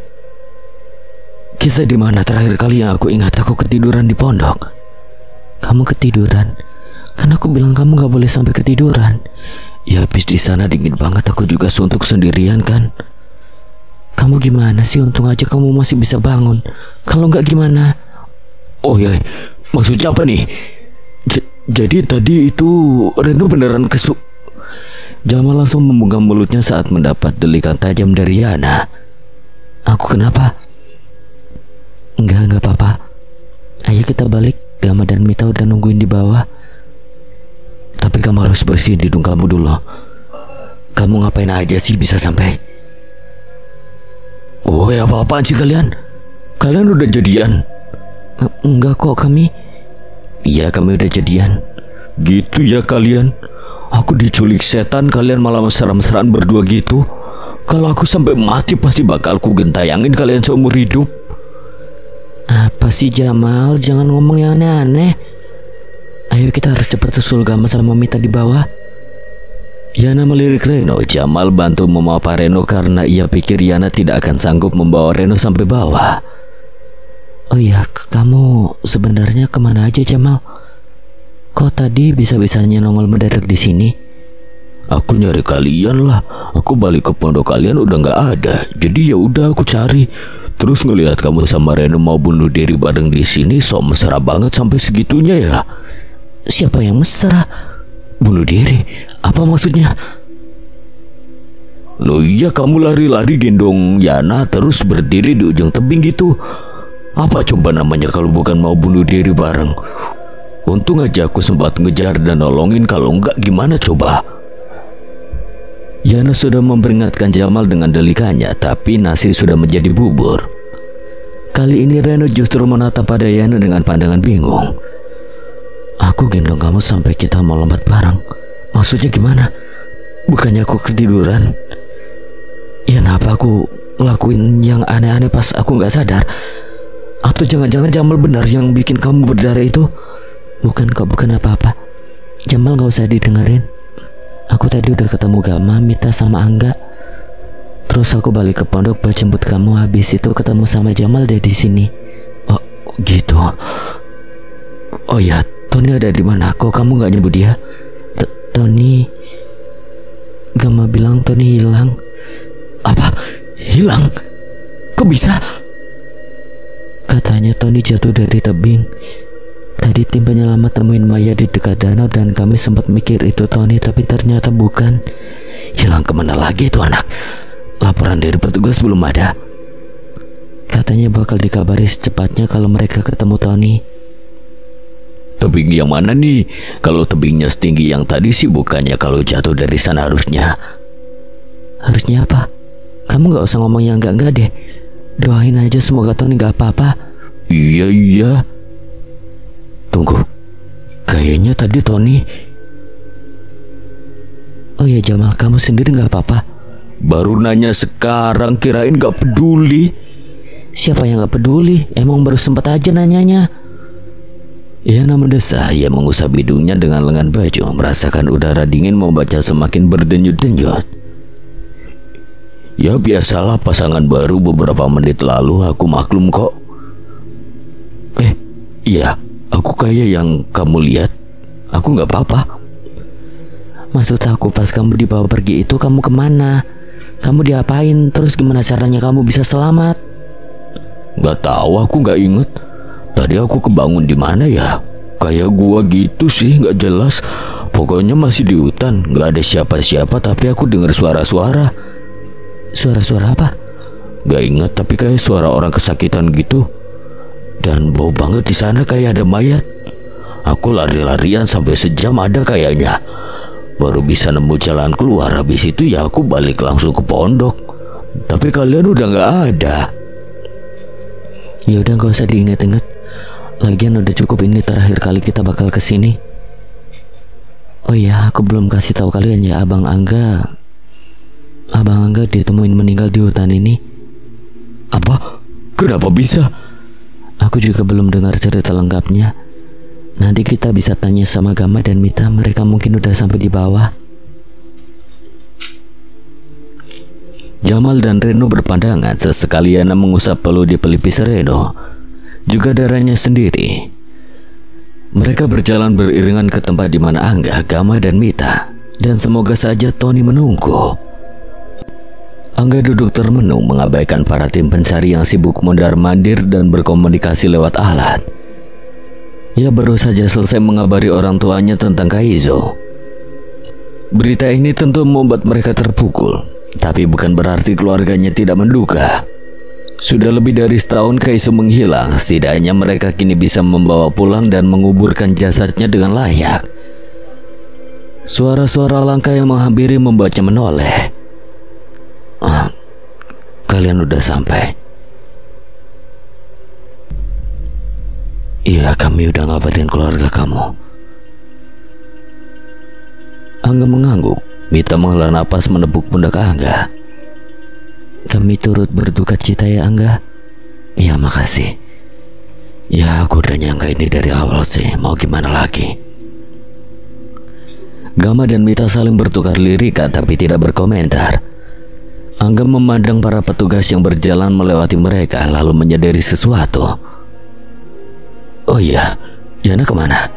Kisah di mana terakhir kali yang aku ingat aku ketiduran di pondok? Kamu ketiduran? Kan aku bilang kamu gak boleh sampai ketiduran. Ya habis di sana dingin banget, aku juga suntuk sendirian kan. Kamu gimana sih? Untung aja kamu masih bisa bangun. Kalau nggak gimana? Oh ya, maksudnya apa nih? Jadi tadi itu Reno beneran Jamal langsung membuka mulutnya saat mendapat delikan tajam dari Yana. Aku kenapa? Enggak apa-apa. Ayo kita balik. Gama dan Mita udah nungguin di bawah. Tapi kamu harus bersihin hidung kamu dulu. Kamu ngapain aja sih bisa sampai? Oh ya, apa-apaan sih kalian? Kalian udah jadian? Enggak kok, kami. Iya, kami udah jadian. Gitu ya kalian? Aku diculik setan, kalian malah mesra-mesraan berdua gitu. Kalau aku sampai mati pasti bakal ku gentayangin kalian seumur hidup. Apa sih Jamal? Jangan ngomong yang aneh-aneh. Ayo kita harus cepat susul Gama sama Mita di bawah. Yana melirik Reno. Jamal bantu memapa Reno karena ia pikir Yana tidak akan sanggup membawa Reno sampai bawah. Oh iya, kamu sebenarnya kemana aja Jamal? Kok tadi bisa-bisanya nongol mendadak di sini? Aku nyari kalian lah. Aku balik ke pondok kalian udah nggak ada. Jadi ya udah aku cari. Terus ngelihat kamu sama Reno mau bunuh diri bareng di sini, sok mesra banget sampai segitunya ya. Siapa yang mesra? Bunuh diri? Apa maksudnya? Loh iya, kamu lari-lari gendong Yana terus berdiri di ujung tebing gitu. Apa coba namanya kalau bukan mau bunuh diri bareng? Untung aja aku sempat ngejar dan nolongin, kalau enggak gimana coba? Yana sudah memperingatkan Jamal dengan delikanya, tapi nasi sudah menjadi bubur. Kali ini Reno justru menatap pada Yana dengan pandangan bingung. Aku gendong kamu sampai kita mau lompat bareng. Maksudnya gimana? Bukannya aku ketiduran? Ya kenapa aku ngelakuin yang aneh-aneh pas aku nggak sadar? Atau jangan-jangan Jamal benar yang bikin kamu berdarah itu? Bukan kok, bukan apa-apa. Jamal nggak usah didengerin. Aku tadi udah ketemu Gama, Mita sama Angga. Terus aku balik ke pondok buat jemput kamu. Habis itu ketemu sama Jamal dari sini. Oh gitu. Oh ya, Tony ada di mana? Kok kamu nggak nyebut dia? Tony. Gama bilang Tony hilang. Apa? Hilang? Kok bisa? Katanya Tony jatuh dari tebing. Tadi tim penyelamat temuin mayat di dekat danau dan kami sempat mikir itu Tony, tapi ternyata bukan. Hilang kemana lagi itu anak? Laporan dari petugas belum ada? Katanya bakal dikabari secepatnya kalau mereka ketemu Tony. Tebing yang mana nih? Kalau tebingnya setinggi yang tadi sih bukannya kalau jatuh dari sana harusnya. Harusnya apa? Kamu gak usah ngomong yang enggak deh. Doain aja semoga Tony gak apa-apa. Iya. Tunggu, kayaknya tadi Tony. Oh ya Jamal, kamu sendiri gak apa-apa? Baru nanya sekarang, kirain gak peduli. Siapa yang gak peduli? Emang baru sempat aja nanyanya. Yana mendesah. Ia mengusap hidungnya dengan lengan baju, merasakan udara dingin membaca semakin berdenyut-denyut. Ya biasalah, pasangan baru beberapa menit lalu, aku maklum kok. Iya, aku kayak yang kamu lihat. Aku gak apa-apa. Maksud aku pas kamu dibawa pergi itu kamu kemana? Kamu diapain? Terus gimana caranya kamu bisa selamat? Gak tahu, aku gak inget. Tadi aku kebangun di mana ya? Kayak gua gitu sih, gak jelas. Pokoknya masih di hutan, gak ada siapa-siapa, tapi aku dengar suara-suara. Suara-suara apa? Gak inget, tapi kayak suara orang kesakitan gitu. Dan bau banget di sana kayak ada mayat. Aku lari-larian sampai sejam ada kayaknya. Baru bisa nemu jalan keluar. Habis itu ya aku balik langsung ke pondok. Tapi kalian udah gak ada. Ya udah gak usah diinget-inget. Lagian udah cukup, ini terakhir kali kita bakal kesini. Oh iya, aku belum kasih tahu kalian ya, Abang Angga ditemuin meninggal di hutan ini. Apa? Kenapa bisa? Aku juga belum dengar cerita lengkapnya. Nanti kita bisa tanya sama Gama dan Mita, mereka mungkin udah sampai di bawah. Jamal dan Reno berpandangan. Sesekali Yana mengusap peluh di pelipis Reno, juga darahnya sendiri. Mereka berjalan beriringan ke tempat di mana Angga, Gama dan Mita, dan semoga saja Tony menunggu. Angga duduk termenung mengabaikan para tim pencari yang sibuk mondar-mandir dan berkomunikasi lewat alat. Ia baru saja selesai mengabari orang tuanya tentang Kaizo. Berita ini tentu membuat mereka terpukul, tapi bukan berarti keluarganya tidak menduga. Sudah lebih dari setahun Kaizo menghilang, setidaknya mereka kini bisa membawa pulang dan menguburkan jasadnya dengan layak. Suara-suara langkah yang menghampiri membuatnya menoleh. Kalian udah sampai? Iya, kami udah ngabarin keluarga kamu. Angga mengangguk. Mita menghela napas menepuk pundak Angga. Kami turut berduka cita ya Angga. Iya, makasih. Ya, aku udah nyangka ini dari awal sih. Mau gimana lagi? Gama dan Mita saling bertukar lirikan tapi tidak berkomentar. Angga memandang para petugas yang berjalan melewati mereka, lalu menyadari sesuatu. Oh iya, Yana kemana?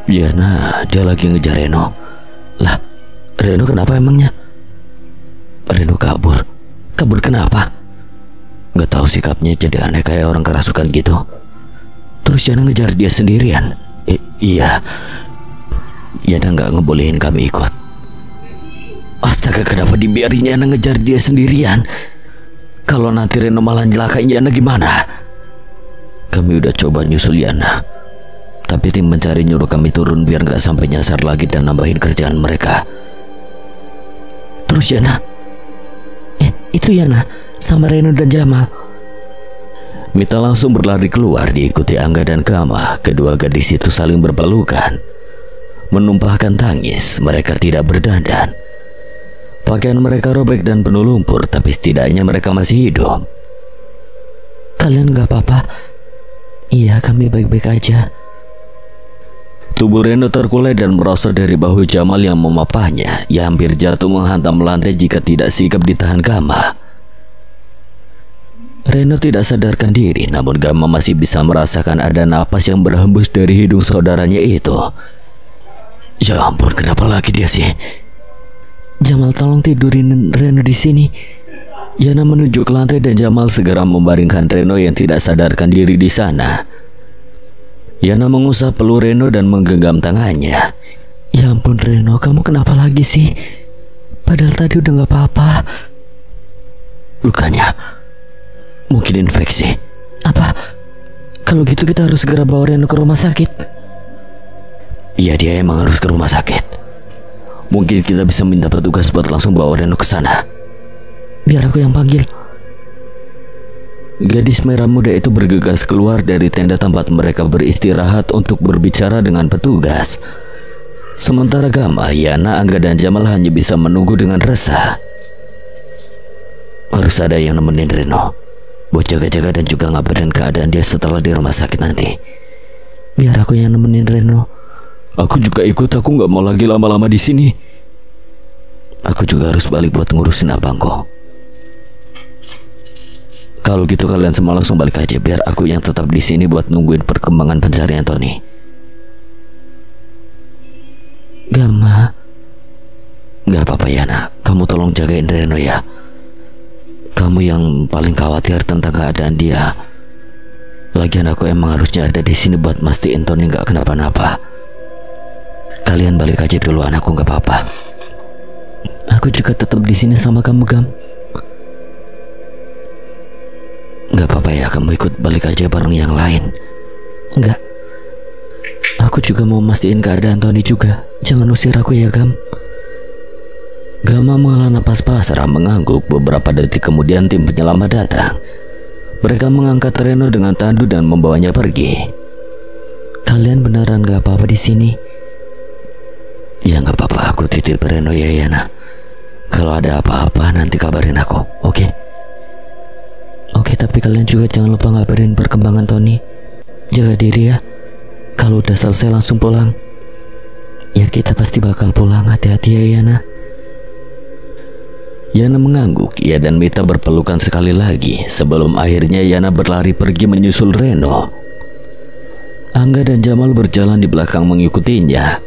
Yana, dia lagi ngejar Reno. Lah, Reno kenapa emangnya? Reno kabur. Kabur kenapa? Gak tahu sikapnya jadi aneh kayak orang kerasukan gitu. Terus Yana ngejar dia sendirian. Iya. Yana gak ngebolehin kami ikut. Astaga, kenapa dibiarin Yana ngejar dia sendirian? Kalau nanti Reno malah nyelakain Yana gimana? Kami udah coba nyusul Yana, tapi tim pencari nyuruh kami turun biar gak sampai nyasar lagi dan nambahin kerjaan mereka. Terus Yana? Itu Yana sama Reno dan Jamal. Mita langsung berlari keluar diikuti Angga dan Gama. Kedua gadis itu saling berpelukan, menumpahkan tangis. Mereka tidak berdandan. Pakaian mereka robek dan penuh lumpur, tapi setidaknya mereka masih hidup. Kalian gak apa-apa? Iya, kami baik-baik aja. Tubuh Reno terkulai dan merosot dari bahu Jamal yang memapahnya. Ia hampir jatuh menghantam lantai jika tidak sigap ditahan Gama. Reno tidak sadarkan diri, namun Gama masih bisa merasakan ada napas yang berhembus dari hidung saudaranya itu. Ya ampun, kenapa lagi dia sih? Jamal, tolong tidurin Reno di sini. Yana menunjuk ke lantai dan Jamal segera membaringkan Reno yang tidak sadarkan diri di sana. Yana mengusap peluk Reno dan menggenggam tangannya. Ya ampun Reno, kamu kenapa lagi sih? Padahal tadi udah gak apa-apa. Lukanya mungkin infeksi. Apa? Kalau gitu kita harus segera bawa Reno ke rumah sakit. Iya, dia emang harus ke rumah sakit. Mungkin kita bisa minta petugas buat langsung bawa Reno ke sana. Biar aku yang panggil. Gadis merah muda itu bergegas keluar dari tenda tempat mereka beristirahat untuk berbicara dengan petugas. Sementara Gama, Yana, Angga dan Jamal hanya bisa menunggu dengan resah. Harus ada yang nemenin Reno buat jaga-jaga dan juga ngabarin keadaan dia setelah di rumah sakit nanti. Biar aku yang nemenin Reno. Aku juga ikut, aku gak mau lagi lama-lama di sini. Aku juga harus balik buat ngurusin abangku. Kalau gitu kalian semua langsung balik aja, biar aku yang tetap di sini buat nungguin perkembangan pencarian Tony. Gama. Gak apa-apa Yana, kamu tolong jagain Reno ya. Kamu yang paling khawatir tentang keadaan dia. Lagian aku emang harusnya ada di sini buat mastiin Tony gak kenapa-napa. Kalian balik aja duluan, aku gak apa-apa. Aku juga tetap di sini sama kamu, Gam. Gak apa-apa ya, kamu ikut balik aja bareng yang lain. Enggak. Aku juga mau mastiin keadaan Tony juga. Jangan usir aku ya, Gam. Gama menghela napas pasrah mengangguk. Beberapa detik kemudian tim penyelamat datang. Mereka mengangkat Reno dengan tandu dan membawanya pergi. Kalian beneran gak apa-apa di sini? Ya gak apa-apa, aku titip Reno ya Yana. Kalau ada apa-apa nanti kabarin aku, oke? Oke, tapi kalian juga jangan lupa ngabarin perkembangan Tony. Jaga diri ya. Kalau udah selesai langsung pulang. Ya kita pasti bakal pulang, hati-hati ya Yana. Yana mengangguk. Ia dan Mita berpelukan sekali lagi sebelum akhirnya Yana berlari pergi menyusul Reno. Angga dan Jamal berjalan di belakang mengikutinya.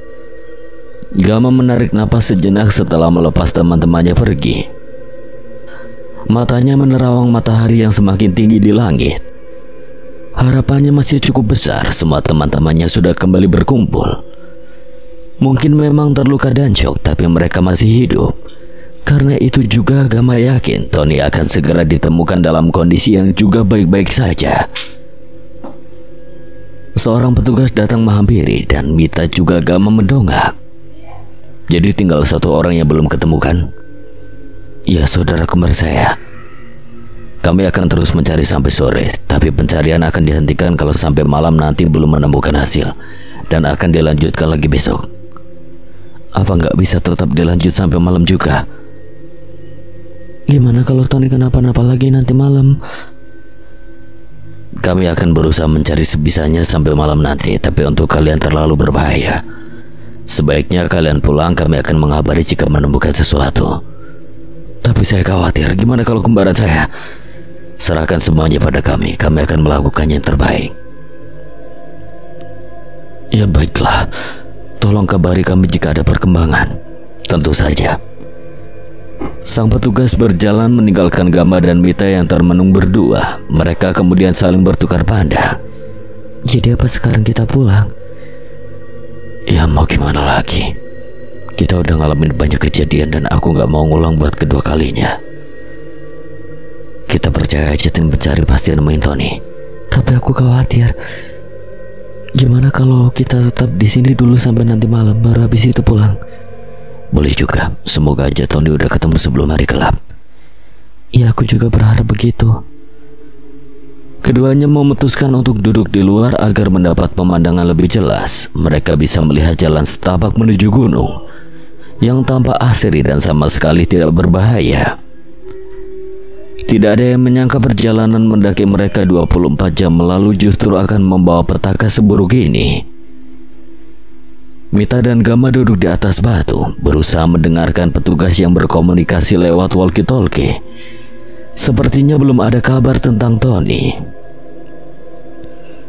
Gama menarik napas sejenak setelah melepas teman-temannya pergi. Matanya menerawang matahari yang semakin tinggi di langit. Harapannya masih cukup besar, semua teman-temannya sudah kembali berkumpul. Mungkin memang terluka dan syok, tapi mereka masih hidup. Karena itu juga Gama yakin Tony akan segera ditemukan dalam kondisi yang juga baik-baik saja. Seorang petugas datang menghampiri dan Mita juga Gama mendongak. Jadi tinggal satu orang yang belum ketemu kan? Ya, saudara kembar saya. Kami akan terus mencari sampai sore, tapi pencarian akan dihentikan kalau sampai malam nanti belum menemukan hasil, dan akan dilanjutkan lagi besok. Apa nggak bisa tetap dilanjut sampai malam juga? Gimana kalau Tony kenapa-napa lagi nanti malam? Kami akan berusaha mencari sebisanya sampai malam nanti, tapi untuk kalian terlalu berbahaya. Sebaiknya kalian pulang, kami akan mengabari jika menemukan sesuatu. Tapi saya khawatir, gimana kalau kembaran saya? Serahkan semuanya pada kami akan melakukan yang terbaik. Ya baiklah, tolong kabari kami jika ada perkembangan. Tentu saja. Sang petugas berjalan meninggalkan Gama dan Mita yang termenung berdua. Mereka kemudian saling bertukar pandang. Jadi apa sekarang kita pulang? Ya mau gimana lagi? Kita udah ngalamin banyak kejadian dan aku gak mau ngulang buat kedua kalinya. Kita percaya aja tim pencari pasti nemuin Tony. Tapi aku khawatir. Gimana kalau kita tetap di sini dulu sampai nanti malam baru habis itu pulang? Boleh juga. Semoga aja Tony udah ketemu sebelum hari gelap. Ya aku juga berharap begitu. Keduanya memutuskan untuk duduk di luar agar mendapat pemandangan lebih jelas. Mereka bisa melihat jalan setapak menuju gunung yang tampak asri dan sama sekali tidak berbahaya. Tidak ada yang menyangka perjalanan mendaki mereka 24 jam lalu justru akan membawa petaka seburuk ini. Mita dan Gama duduk di atas batu, berusaha mendengarkan petugas yang berkomunikasi lewat walkie-talkie. Sepertinya belum ada kabar tentang Tony.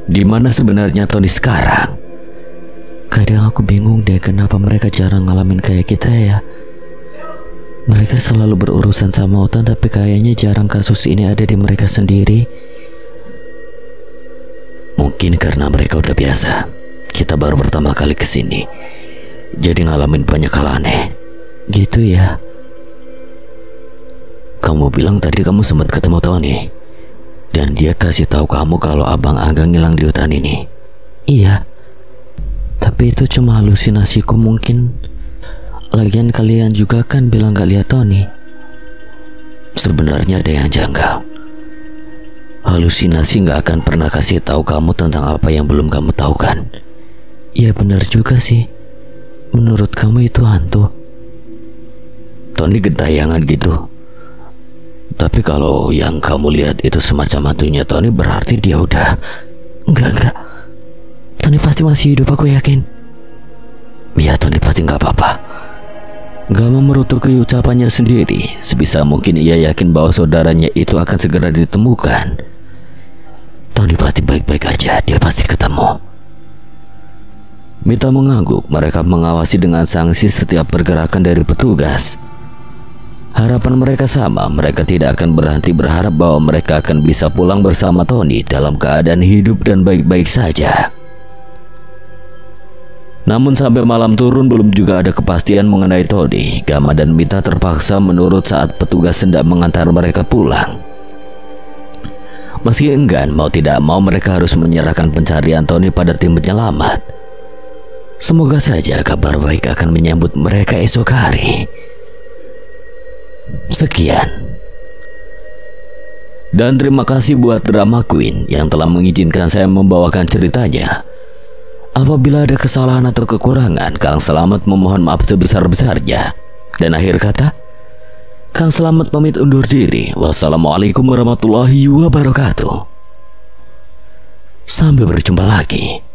Di mana sebenarnya Tony sekarang? Kadang aku bingung deh kenapa mereka jarang ngalamin kayak kita ya. Mereka selalu berurusan sama hutan, tapi kayaknya jarang kasus ini ada di mereka sendiri. Mungkin karena mereka udah biasa. Kita baru pertama kali kesini, jadi ngalamin banyak hal aneh. Gitu ya. Kamu bilang tadi kamu sempat ketemu Tony, dan dia kasih tahu kamu kalau Abang Angga ngilang di hutan ini. Iya. Tapi itu cuma halusinasiku mungkin. Lagian kalian juga kan bilang gak lihat Tony. Sebenarnya ada yang janggal. Halusinasi gak akan pernah kasih tahu kamu tentang apa yang belum kamu tahu kan? Ya benar juga sih. Menurut kamu itu hantu? Tony gentayangan gitu. Tapi kalau yang kamu lihat itu semacam hantunya Tony, berarti dia udah... Enggak. Tony pasti masih hidup, aku yakin. Ya Tony pasti gak apa-apa. Gama merutuki ucapannya sendiri. Sebisa mungkin ia yakin bahwa saudaranya itu akan segera ditemukan. Tony pasti baik-baik aja, dia pasti ketemu. Mita mengangguk. Mereka mengawasi dengan sangsi setiap pergerakan dari petugas. Harapan mereka sama. Mereka tidak akan berhenti berharap bahwa mereka akan bisa pulang bersama Tony dalam keadaan hidup dan baik-baik saja. Namun sampai malam turun belum juga ada kepastian mengenai Tony. Gama dan Mita terpaksa menurut saat petugas hendak mengantar mereka pulang. Meski enggan, mau tidak mau mereka harus menyerahkan pencarian Tony pada tim penyelamat. Semoga saja kabar baik akan menyambut mereka esok hari. Sekian. Dan terima kasih buat Drama Queen yang telah mengizinkan saya membawakan ceritanya. Apabila ada kesalahan atau kekurangan, Kang Selamat memohon maaf sebesar-besarnya. Dan akhir kata, Kang Selamat pamit undur diri. Wassalamualaikum warahmatullahi wabarakatuh. Sampai berjumpa lagi.